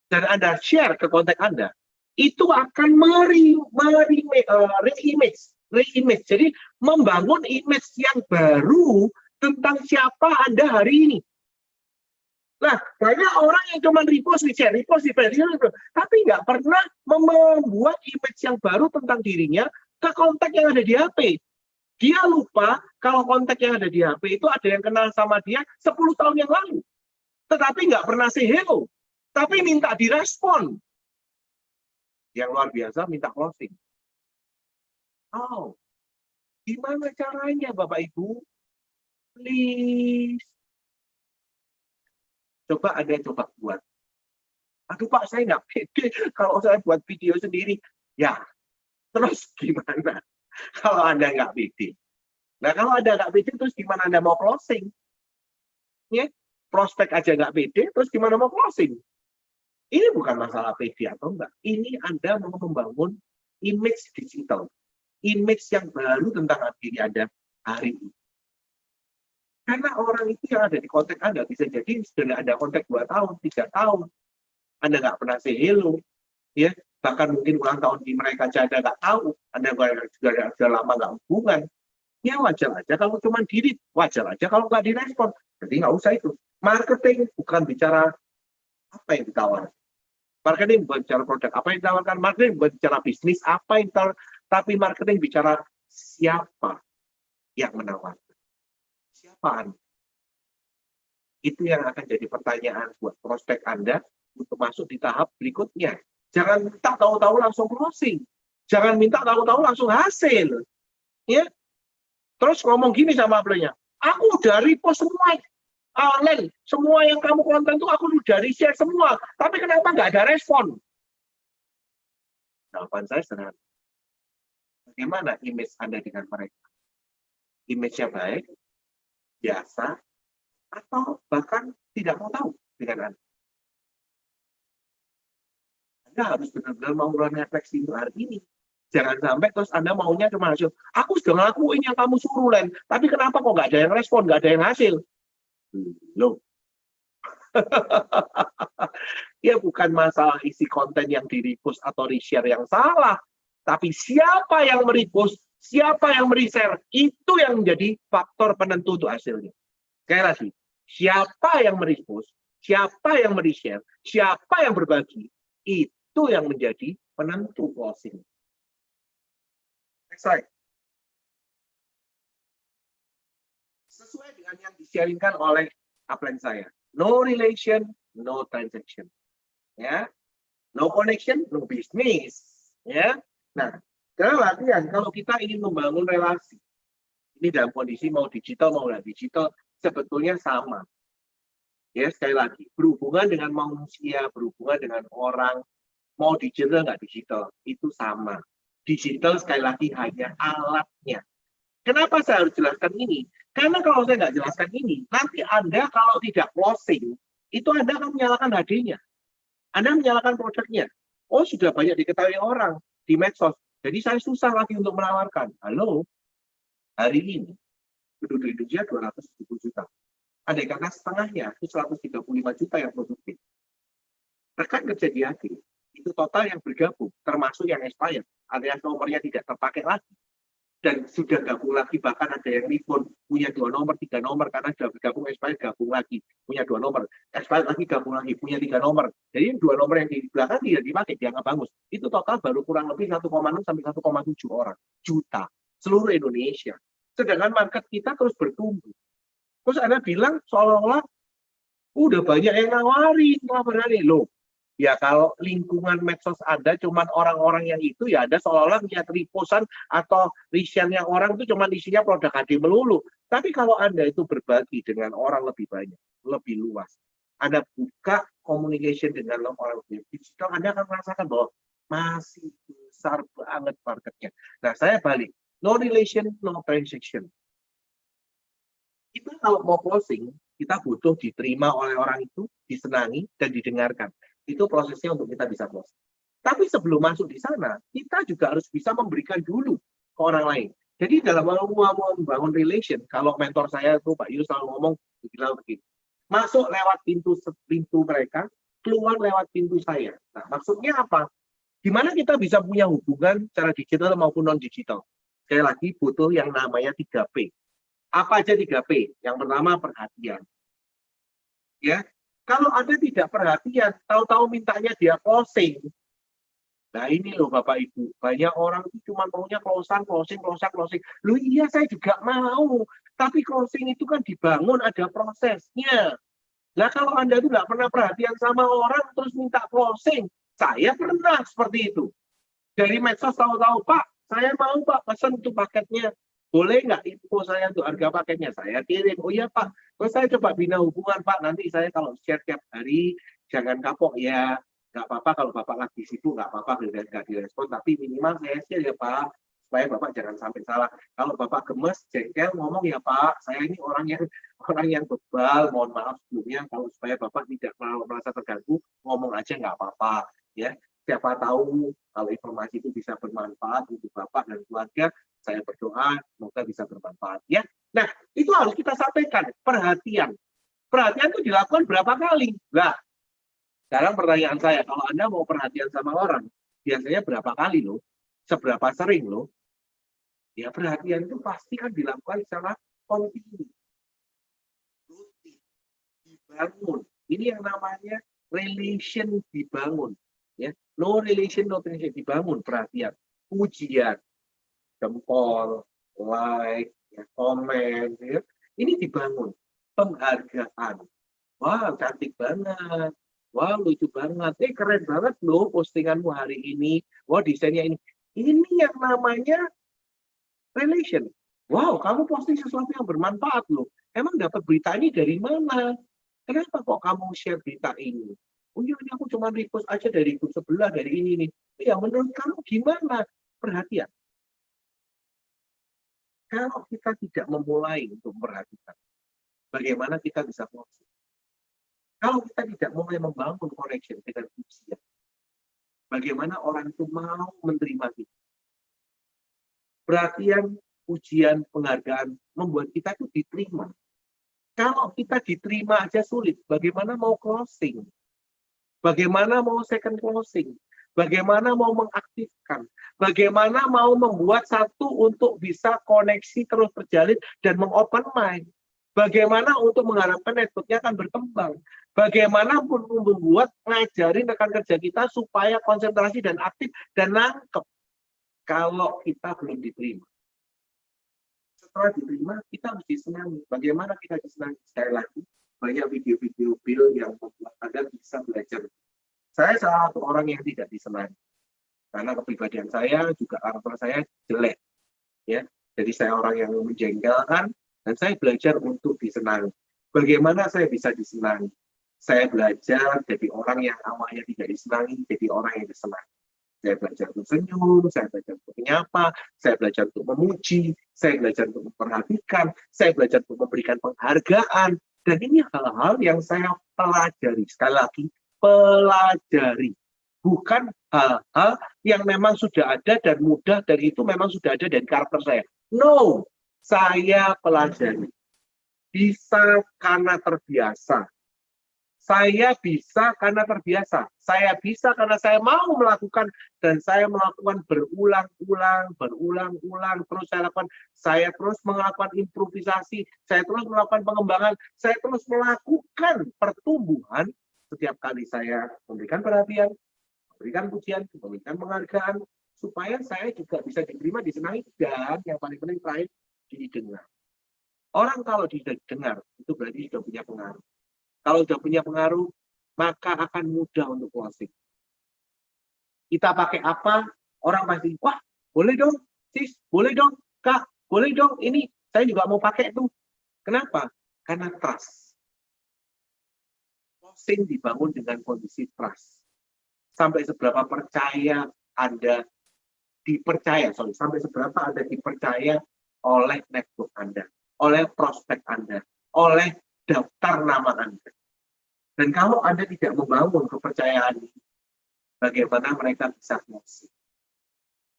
dan Anda share ke konten Anda, itu akan re-image. Jadi membangun image yang baru tentang siapa Anda hari ini. Nah, banyak orang yang cuma repost, share, tapi nggak pernah membuat image yang baru tentang dirinya ke kontak yang ada di HP. Dia lupa kalau kontak yang ada di HP itu ada yang kenal sama dia 10 tahun yang lalu. Tetapi nggak pernah say hello. Tapi minta direspon. Yang luar biasa minta closing. Oh, gimana caranya Bapak Ibu? Please. Coba buat. Aduh Pak, saya nggak pede kalau saya buat video sendiri. Ya, terus gimana kalau Anda nggak pede? Nah, kalau Anda nggak pede, terus gimana Anda mau closing? Ya, prospek aja nggak pede, terus gimana mau closing? Ini bukan masalah pede atau enggak. Ini Anda mau membangun image digital. Image yang baru tentang diri Anda hari ini. Karena orang itu yang ada di kontak Anda bisa jadi sudah ada kontak 2 tahun, 3 tahun. Anda nggak pernah say hello, ya. Bahkan mungkin ulang tahun di mereka aja Anda nggak tahu. Anda sudah lama nggak hubungan. Ya wajar aja kalau cuma diri, wajar aja kalau nggak direspon. Jadi nggak usah itu. Marketing bukan bicara apa yang ditawarkan. Marketing bukan bicara produk apa yang ditawarkan. Marketing bukan bicara bisnis apa yang ditawarkan. Tapi marketing bicara siapa yang menawarkan. Siapa Anda? Itu yang akan jadi pertanyaan buat prospek Anda untuk masuk di tahap berikutnya. Jangan minta tahu-tahu langsung closing. Jangan minta tahu-tahu langsung hasil. Ya. Terus ngomong gini sama playnya, aku udah repost semua. Len, semua yang kamu konten itu aku udah share semua. Tapi kenapa nggak ada respon? Jawaban saya sederhana. Bagaimana image Anda dengan mereka? Image-nya baik, biasa, atau bahkan tidak mau tahu dengan Anda. Anda harus benar-benar mau refleksi untuk hari ini. Jangan sampai terus Anda maunya cuma hasil. Aku sudah ngelakuin yang kamu suruh, Len. Tapi kenapa kok nggak ada yang respon, nggak ada yang hasil? Loh. Ya bukan masalah isi konten yang di-repost atau di-share yang salah. Tapi siapa yang merepost, siapa yang me-share, itu yang menjadi faktor penentu untuk hasilnya. Sekali lagi, siapa yang merepost, siapa yang me-share, siapa yang berbagi, itu yang menjadi penentu closing. Next slide. Sesuai dengan yang di-sharingkan oleh upline saya. No relation, no transaction. Ya. No connection, no business. Ya. Nah, dalam artian kalau kita ingin membangun relasi, ini dalam kondisi mau digital mau nggak digital, sebetulnya sama. Ya, sekali lagi, berhubungan dengan manusia, berhubungan dengan orang, mau digital nggak digital, itu sama. Digital sekali lagi hanya alatnya. Kenapa saya harus jelaskan ini? Karena kalau saya nggak jelaskan ini, nanti Anda kalau tidak closing, itu Anda akan menyalakan HD-nya. Anda menyalakan produknya. Oh, sudah banyak diketahui orang di medsos. Jadi saya susah lagi untuk menawarkan. Halo, hari ini penduduk Indonesia 270 juta. Andai kata setengahnya itu 135 juta yang produktif. Rekan kerja di AG, itu total yang bergabung, termasuk yang expired, alias nomornya tidak terpakai lagi. Dan sudah gabung lagi, bahkan ada yang ribon, punya 2 nomor, 3 nomor, karena sudah bergabung, expired, gabung lagi, punya 2 nomor, expired lagi, gabung lagi, punya 3 nomor. Jadi 2 nomor yang di belakang tidak dipakai, dianggap bagus. Itu total baru kurang lebih 1,6 sampai 1,7 orang, juta, seluruh Indonesia. Sedangkan market kita terus bertumbuh. Terus Anda bilang seolah-olah udah banyak yang nawarin, loh. Ya kalau lingkungan medsos Anda cuman orang-orang yang itu, ya Anda seolah-olah lihat repostan atau risiannya orang itu cuman isinya produk HD melulu. Tapi kalau Anda itu berbagi dengan orang lebih banyak, lebih luas, Anda buka communication dengan orang lebih digital, Anda akan merasakan bahwa masih besar banget marketnya. Nah, saya balik. No relation, no transaction. Kita kalau mau closing, kita butuh diterima oleh orang itu, disenangi, dan didengarkan. Itu prosesnya untuk kita bisa closing. Tapi sebelum masuk di sana, kita juga harus bisa memberikan dulu ke orang lain. Jadi dalam membangun relation, kalau mentor saya itu Pak Yus selalu ngomong, bilang begini, masuk lewat pintu mereka, keluar lewat pintu saya. Nah, maksudnya apa? Gimana kita bisa punya hubungan secara digital maupun non-digital? Sekali lagi, butuh yang namanya 3P. Apa aja 3P? Yang pertama, perhatian. Ya, kalau Anda tidak perhatian, tahu-tahu mintanya dia closing. Nah ini loh Bapak Ibu, banyak orang itu cuma maunya closing. Loh iya saya juga mau, tapi closing itu kan dibangun, ada prosesnya. Nah kalau Anda itu nggak pernah perhatian sama orang, terus minta closing, saya pernah seperti itu. Dari medsos tahu-tahu, Pak, saya mau Pak pesan itu paketnya. Boleh nggak info saya untuk harga paketnya? Saya kirim. Oh iya Pak, terus saya coba bina hubungan Pak. Nanti saya kalau share tiap hari, jangan kapok ya. Nggak apa-apa kalau Bapak lagi sibuk, nggak apa-apa nggak direspon. Tapi minimal saya share ya Pak, supaya Bapak jangan sampai salah. Kalau Bapak gemes, jengkel, ngomong ya Pak, saya ini orang yang bebal, mohon maaf sebelumnya. Kalau supaya Bapak tidak merasa terganggu, ngomong aja nggak apa-apa. Ya, siapa tahu kalau informasi itu bisa bermanfaat untuk Bapak dan keluarga. Saya berdoa semoga bisa bermanfaat ya. Nah, itu harus kita sampaikan perhatian. Perhatian itu dilakukan berapa kali? Nah, sekarang pertanyaan saya, kalau Anda mau perhatian sama orang, biasanya berapa kali loh? Seberapa sering loh? Ya perhatian itu pasti kan dilakukan secara kontinu. Rutin, dibangun. Ini yang namanya relation dibangun. Ya, no relation, no relation dibangun perhatian. Pujian, jempol, like, ya, komen, ya. Ini dibangun. Penghargaan. Wah, cantik banget. Wah, lucu banget. Keren banget loh postinganmu hari ini. Wah, desainnya ini. Ini yang namanya relation. Wow, kamu posting sesuatu yang bermanfaat loh. Emang dapat berita ini dari mana? Kenapa kok kamu share berita ini? Oh iya, ini aku cuma repost aja dari grup sebelah, dari ini nih. Ya, menurut kamu gimana? Perhatian. Kalau kita tidak memulai untuk memperhatikan, bagaimana kita bisa closing? Kalau kita tidak mulai membangun connection dengan usia, bagaimana orang itu mau menerima kita? Perhatian, ujian, penghargaan membuat kita itu diterima. Kalau kita diterima aja sulit, bagaimana mau closing? Bagaimana mau second closing? Bagaimana mau mengaktifkan? Bagaimana mau membuat satu untuk bisa koneksi terus terjalin dan mengopen mind? Bagaimana untuk mengharapkan networknya akan berkembang. Bagaimana pun membuat ngajarin rekan kerja kita supaya konsentrasi dan aktif dan nangkep kalau kita belum diterima. Setelah diterima, kita harus disenangi. Bagaimana kita disenangi? Sekali lagi, banyak video-video Bill yang membuat Anda bisa belajar. Saya salah satu orang yang tidak disenangi. Karena kepribadian saya, juga karakter saya jelek. Ya, jadi saya orang yang menjengkelkan, dan saya belajar untuk disenangi. Bagaimana saya bisa disenangi? Saya belajar jadi orang yang awalnya tidak disenangi, jadi orang yang disenangi. Saya belajar untuk senyum, saya belajar untuk menyapa, saya belajar untuk memuji, saya belajar untuk memperhatikan, saya belajar untuk memberikan penghargaan. Dan ini hal-hal yang saya pelajari. Sekali lagi, pelajari. Bukan hal-hal yang memang sudah ada dan mudah, dan itu memang sudah ada dari karakter saya. No, saya pelajari. Bisa karena terbiasa. Saya bisa karena terbiasa. Saya bisa karena saya mau melakukan, dan saya melakukan berulang-ulang. Terus saya lakukan, saya terus melakukan improvisasi, saya terus melakukan pengembangan, saya terus melakukan pertumbuhan. Setiap kali saya memberikan perhatian, memberikan pujian, memberikan penghargaan, supaya saya juga bisa diterima, disenangi, dan yang paling penting terakhir, didengar. Orang kalau didengar, itu berarti sudah punya pengaruh. Kalau sudah punya pengaruh, maka akan mudah untuk closing. Kita pakai apa, orang pasti, wah, boleh dong, sis, boleh dong, kak, boleh dong, ini, saya juga mau pakai itu. Kenapa? Karena trust. Closing dibangun dengan kondisi trust. Sampai seberapa percaya Anda dipercaya, sampai seberapa Anda dipercaya oleh network Anda, oleh prospek Anda, oleh daftar nama Anda. Dan kalau Anda tidak membangun kepercayaan, bagaimana mereka bisa closing?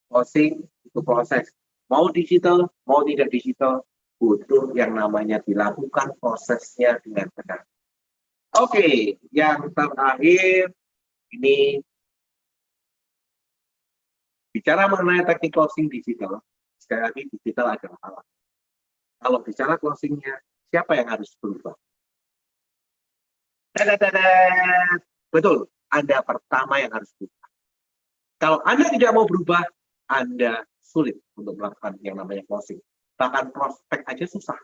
Closing itu proses. Mau digital, mau tidak digital, butuh yang namanya dilakukan prosesnya dengan benar. Oke, yang terakhir, ini bicara mengenai teknik closing digital. Sekali lagi, digital adalah alat. Kalau bicara closingnya, siapa yang harus berubah? Betul, Anda pertama yang harus berubah. Kalau Anda tidak mau berubah, Anda sulit untuk melakukan yang namanya closing. Bahkan prospek aja susah.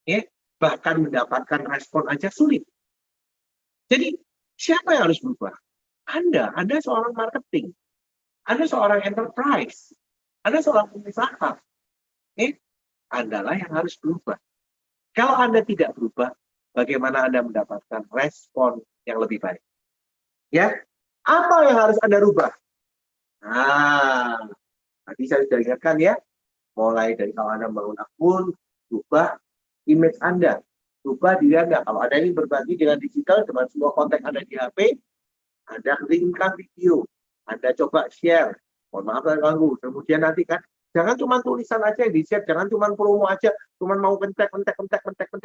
Ya? Bahkan mendapatkan respon aja sulit. Jadi, siapa yang harus berubah? Anda seorang marketing. Anda seorang enterprise. Anda seorang pengusaha. Andalah yang harus berubah. Kalau Anda tidak berubah, bagaimana Anda mendapatkan respon yang lebih baik? Ya, apa yang harus Anda rubah? Nah, tadi saya sudah ingatkan ya, mulai dari kalau Anda membangun akun, rubah image Anda, rubah diri Anda. Kalau Anda ingin berbagi dengan digital, dengan semua konten Anda di HP, Anda linkkan video, Anda coba share. Mohon maaf saya ganggu. Kemudian nanti kan, jangan cuma tulisan aja yang di-share, jangan cuma promo aja, cuma mau kentek,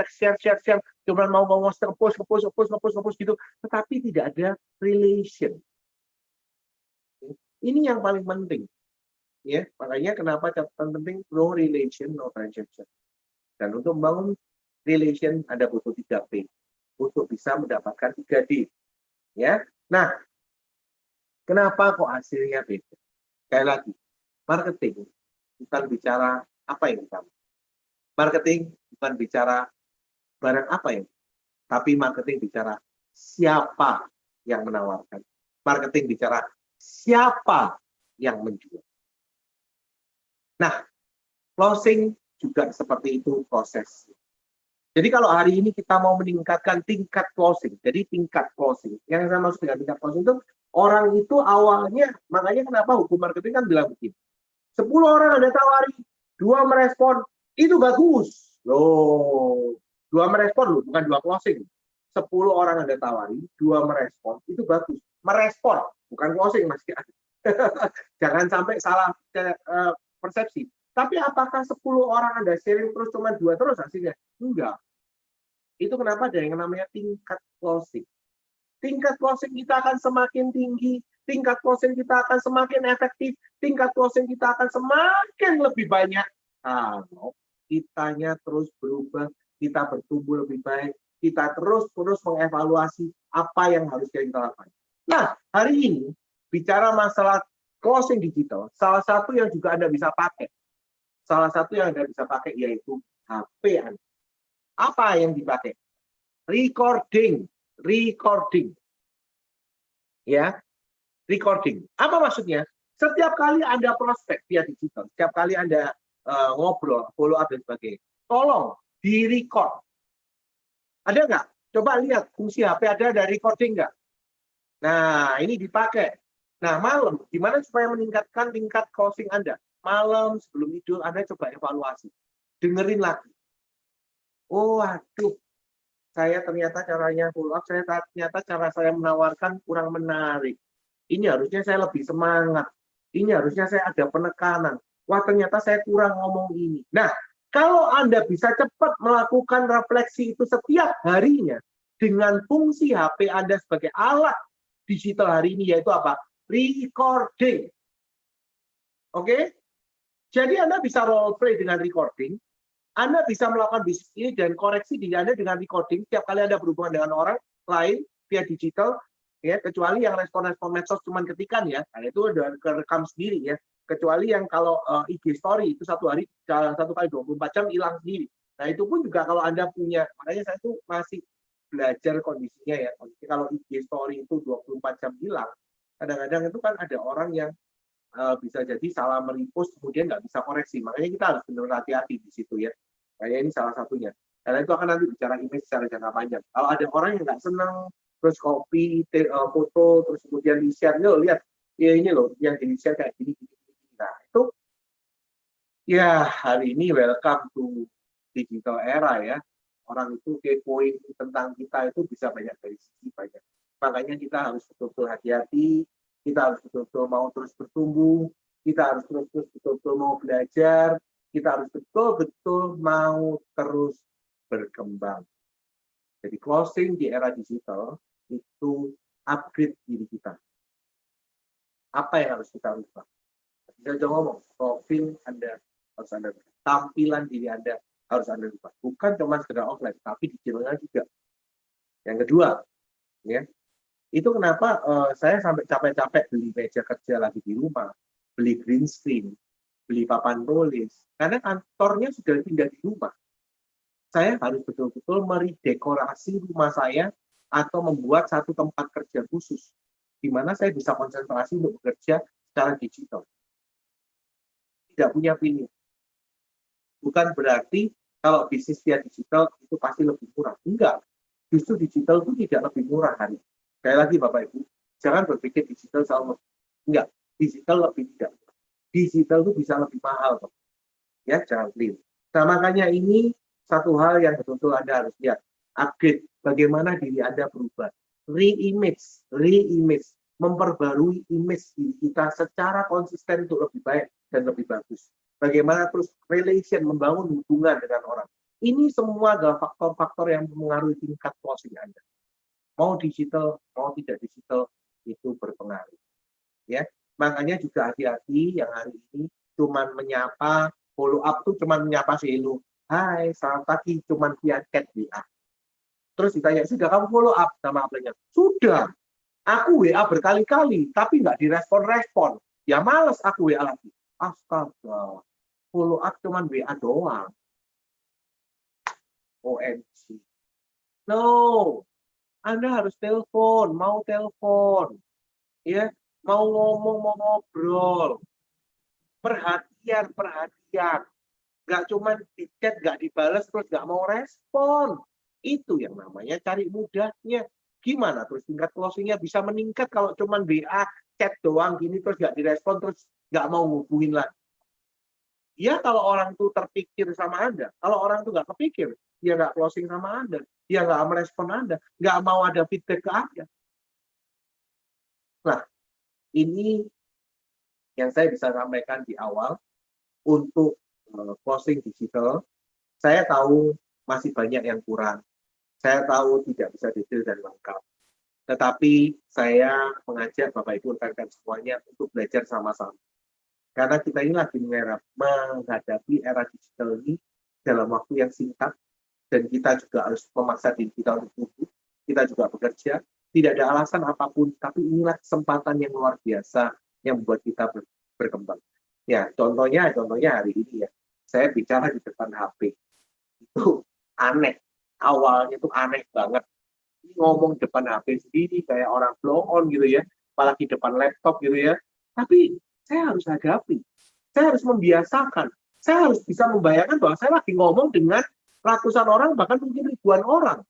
share, cuma mau nge-post gitu, tetapi tidak ada relation. Ini yang paling penting. Ya, makanya kenapa catatan penting, no relation, no transaction. Dan untuk membangun relation, Anda butuh 3P. Untuk bisa mendapatkan 3D. Ya. Nah, kenapa kok hasilnya beda? Sekali lagi, marketing bukan bicara apa yang utama. Marketing bukan bicara barang apa yang, tapi marketing bicara siapa yang menawarkan. Marketing bicara siapa yang menjual. Nah, closing juga seperti itu prosesnya. Jadi kalau hari ini kita mau meningkatkan tingkat closing, jadi tingkat closing, yang saya maksud dengan tingkat closing itu, orang itu awalnya, makanya kenapa hukum marketing kan bilang begini, 10 orang Anda tawari, 2 merespon, itu bagus. Loh, 2 merespon loh, bukan 2 closing. 10 orang Anda tawari, 2 merespon, itu bagus. Merespon, bukan closing, Mas. Jangan sampai salah persepsi. Tapi apakah 10 orang Anda sharing terus cuma 2 terus hasilnya? Enggak. Itu kenapa ada yang namanya tingkat closing. Tingkat closing kita akan semakin tinggi, tingkat closing kita akan semakin efektif, tingkat closing kita akan semakin lebih banyak kalau kitanya terus berubah, kita bertumbuh lebih baik, kita terus mengevaluasi apa yang harus kita lakukan. Nah, hari ini bicara masalah closing digital, salah satu yang juga Anda bisa pakai. Salah satu yang Anda bisa pakai yaitu HP Anda. Apa yang dipakai? Recording. Ya, recording. Apa maksudnya? Setiap kali Anda prospek via digital, setiap kali Anda ngobrol, follow up dan sebagainya, tolong di-record. Ada nggak? Coba lihat fungsi HP ada recording nggak? Nah, ini dipakai. Nah, malam, gimana supaya meningkatkan tingkat closing Anda? Malam sebelum tidur, Anda coba evaluasi. Dengerin lagi. Oh, aduh, saya ternyata caranya follow up, ternyata cara saya menawarkan kurang menarik. Ini harusnya saya lebih semangat. Ini harusnya saya ada penekanan. Wah, ternyata saya kurang ngomong ini. Nah, kalau Anda bisa cepat melakukan refleksi itu setiap harinya dengan fungsi HP Anda sebagai alat digital hari ini, yaitu apa? Recording. Oke? Jadi Anda bisa role play dengan recording. Anda bisa melakukan bisnis ini dan koreksi diri Anda dengan recording setiap kali Anda berhubungan dengan orang lain via digital, ya, kecuali yang respon-respon medsos cuma ketikan ya, nah, itu udah kerekam sendiri ya. Kecuali yang kalau IG story itu satu kali 24 jam hilang sendiri. Nah, itu pun juga kalau Anda punya, makanya saya tuh masih belajar kondisinya ya. Kalau IG story itu 24 jam hilang, kadang-kadang itu kan ada orang yang bisa jadi salah merepost kemudian nggak bisa koreksi. Makanya kita harus benar hati-hati di situ ya. Kayak ini salah satunya. Karena itu akan nanti bicara image secara jangka panjang. Kalau ada orang yang nggak senang, terus copy foto, terus kemudian di-share, lihat, ya ini loh, yang di-share kayak gini. Nah, itu ya hari ini welcome to digital era ya. Orang itu kepoin tentang kita itu bisa banyak dari sisi banyak. Makanya kita harus betul-betul hati-hati, kita harus betul-betul mau terus bertumbuh, kita harus terus betul-betul mau belajar, kita harus betul-betul mau terus berkembang. Jadi closing di era digital itu upgrade diri kita. Apa yang harus kita ubah? Kita coba ngomong, profil Anda harus Anda ubah. Tampilan diri Anda harus Anda ubah. Bukan cuma sekedar offline, tapi digitalnya juga. Yang kedua, ya, itu kenapa saya sampai capek-capek beli meja kerja lagi di rumah, beli green screen, beli papan tulis, karena kantornya sudah tinggal di rumah. Saya harus betul-betul meredekorasi rumah saya atau membuat satu tempat kerja khusus, di mana saya bisa konsentrasi untuk bekerja secara digital. Tidak punya pilihan. Bukan berarti kalau bisnis via digital itu pasti lebih murah. Enggak. Justru digital itu tidak lebih murah hari. Sekali lagi Bapak Ibu, jangan berpikir digital selalu enggak. Digital lebih tidak. Digital itu bisa lebih mahal, Pak. Ya, jangan keliru. Nah, makanya ini satu hal yang betul-betul Anda harus lihat. Upgrade bagaimana diri Anda berubah. Re-image, memperbarui image diri kita secara konsisten untuk lebih baik dan lebih bagus. Bagaimana terus relation, membangun hubungan dengan orang. Ini semua adalah faktor-faktor yang mempengaruhi tingkat closing Anda. Mau digital, mau tidak digital, itu berpengaruh. Ya, makanya juga hati-hati yang hari ini cuman menyapa, follow up tuh cuman menyapa hello. Hai, selamat pagi, cuman via chat WA. Terus ditanya, sudah kamu follow up sama apliknya? Sudah. Aku WA berkali-kali, tapi nggak direspon-respon. Ya males aku WA lagi. Astaga, follow up cuman WA doang. OMG. No, Anda harus telepon, mau telepon. Ya, mau ngomong, mau ngobrol. Perhatian. Nggak cuma di chat, nggak dibalas, terus nggak mau respon. Itu yang namanya cari mudahnya. Gimana terus tingkat closingnya bisa meningkat kalau cuma WA, chat doang gini, terus nggak direspon, terus nggak mau ngubungin lagi. Ya kalau orang itu terpikir sama Anda, kalau orang itu nggak kepikir, dia nggak closing sama Anda, dia nggak merespon Anda, nggak mau ada feedback ke Anda. Nah, ini yang saya bisa sampaikan di awal untuk closing digital. Saya tahu masih banyak yang kurang. Saya tahu tidak bisa detail dan lengkap. Tetapi saya mengajak Bapak Ibu rekan-rekan semuanya untuk belajar sama-sama. Karena kita ini lagi menghadapi era digital ini dalam waktu yang singkat, dan kita juga harus memaksa diri kita untuk tumbuh, kita juga bekerja, tidak ada alasan apapun, tapi inilah kesempatan yang luar biasa yang membuat kita berkembang. Ya, contohnya hari ini ya, saya bicara di depan HP, itu aneh, awalnya itu aneh banget, ngomong depan HP sendiri kayak orang blow on gitu ya, apalagi depan laptop gitu ya, tapi saya harus hadapi, saya harus membiasakan, saya harus bisa membayangkan bahwa saya lagi ngomong dengan ratusan orang, bahkan mungkin ribuan orang.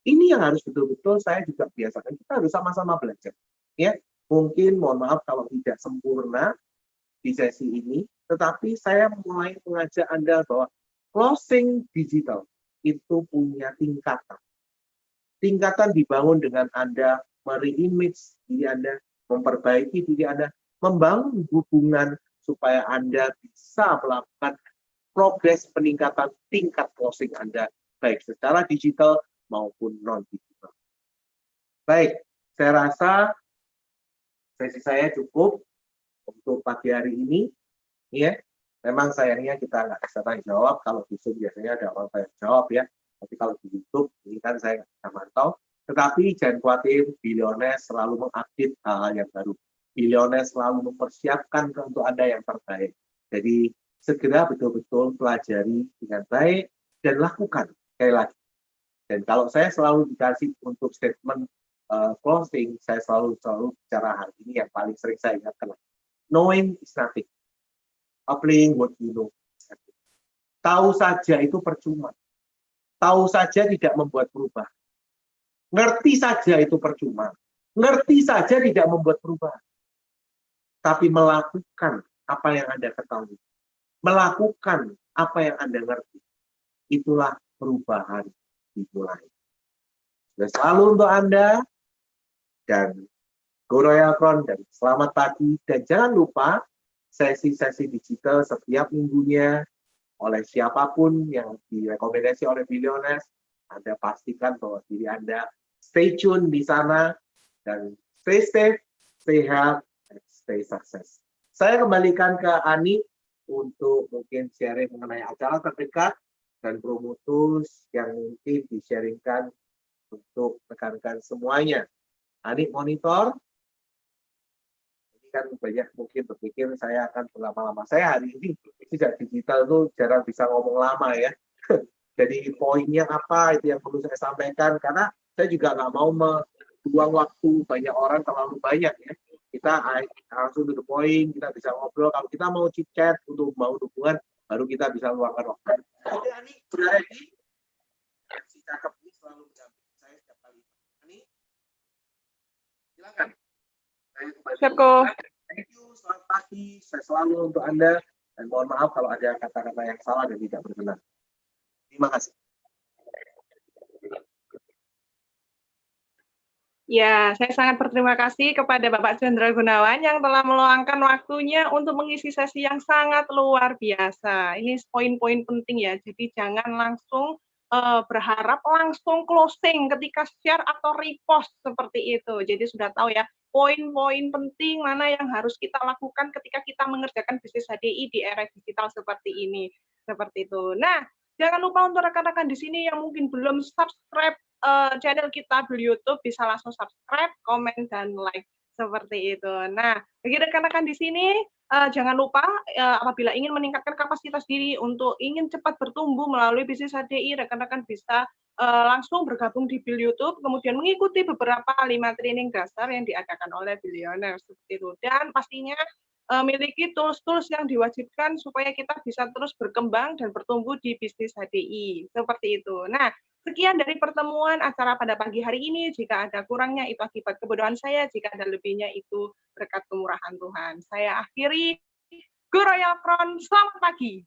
Ini yang harus betul-betul saya juga biasakan. Kita harus sama-sama belajar. Ya, mungkin mohon maaf kalau tidak sempurna di sesi ini, tetapi saya mulai mengajak Anda bahwa closing digital itu punya tingkatan. Tingkatan dibangun dengan Anda mere-image diri Anda, memperbaiki diri Anda, membangun hubungan supaya Anda bisa melakukan progres peningkatan tingkat closing Anda, baik secara digital maupun non-digital. Baik, saya rasa sesi saya cukup untuk pagi hari ini. Ya, memang sayangnya kita nggak bisa tanya jawab. Kalau di Zoom biasanya ada orang tanya jawab ya. Tapi kalau di YouTube ini kan saya nggak bisa mantau. Tetapi jangan khawatir, Billionaire selalu mengupdate hal-hal yang baru. Billionaire selalu mempersiapkan untuk Anda yang terbaik. Jadi segera betul-betul pelajari dengan baik dan lakukan sekali lagi. Dan kalau saya selalu dikasih untuk statement closing, saya selalu bicara hari ini yang paling sering saya ingatkan. Knowing is nothing. Applying what you know. Tahu saja itu percuma. Tahu saja tidak membuat perubahan. Ngerti saja itu percuma. Ngerti saja tidak membuat perubahan. Tapi melakukan apa yang Anda ketahui. Melakukan apa yang Anda ngerti. Itulah perubahan dimulai. Dan selalu untuk Anda, dan Go Royal Crown, dan selamat pagi. Dan jangan lupa sesi-sesi digital setiap minggunya oleh siapapun yang direkomendasi oleh Billionaires. Anda pastikan bahwa diri Anda stay tune di sana, dan stay safe, stay healthy, and stay success. Saya kembalikan ke Ani untuk mungkin sharing mengenai acara terdekat dan promo tools yang mungkin di-sharingkan untuk rekan-rekan semuanya. Adik monitor. Ini kan banyak mungkin berpikir saya akan berlama-lama. Saya hari ini tidak digital itu jarang bisa ngomong lama ya. Jadi poinnya apa itu yang perlu saya sampaikan, karena saya juga nggak mau membuang waktu banyak orang terlalu banyak ya. Kita langsung to the point, kita bisa ngobrol. Kalau kita mau chit-chat untuk membangun hubungan, baru kita bisa luangkan waktu. Oke, Ani, sudah ready? Si cakep ini selalu mendampingi saya setiap kali. Ani, silakan. Siap kok. Thank you, selamat pagi. Saya selalu untuk Anda. Dan mohon maaf kalau ada kata-kata yang salah dan tidak berkenan. Terima kasih. Ya, saya sangat berterima kasih kepada Bapak Chandra Gunawan yang telah meluangkan waktunya untuk mengisi sesi yang sangat luar biasa. Ini poin-poin penting ya, jadi jangan langsung berharap langsung closing ketika share atau repost seperti itu. Jadi sudah tahu ya, poin-poin penting mana yang harus kita lakukan ketika kita mengerjakan bisnis HDI di era digital seperti ini. Seperti itu. Nah, jangan lupa untuk rekan-rekan di sini yang mungkin belum subscribe channel kita di YouTube, bisa langsung subscribe, komen, dan like seperti itu. Nah, bagi rekan-rekan di sini, jangan lupa apabila ingin meningkatkan kapasitas diri untuk ingin cepat bertumbuh melalui bisnis HDI, rekan-rekan bisa langsung bergabung di Bill YouTube, kemudian mengikuti beberapa 5 training dasar yang diadakan oleh Billionaire seperti itu. Dan pastinya miliki tools-tools yang diwajibkan supaya kita bisa terus berkembang dan bertumbuh di bisnis HDI. Seperti itu. Nah, sekian dari pertemuan acara pada pagi hari ini. Jika ada kurangnya itu akibat kebodohan saya, jika ada lebihnya itu berkat kemurahan Tuhan. Saya akhiri. Go Royal Crown, selamat pagi.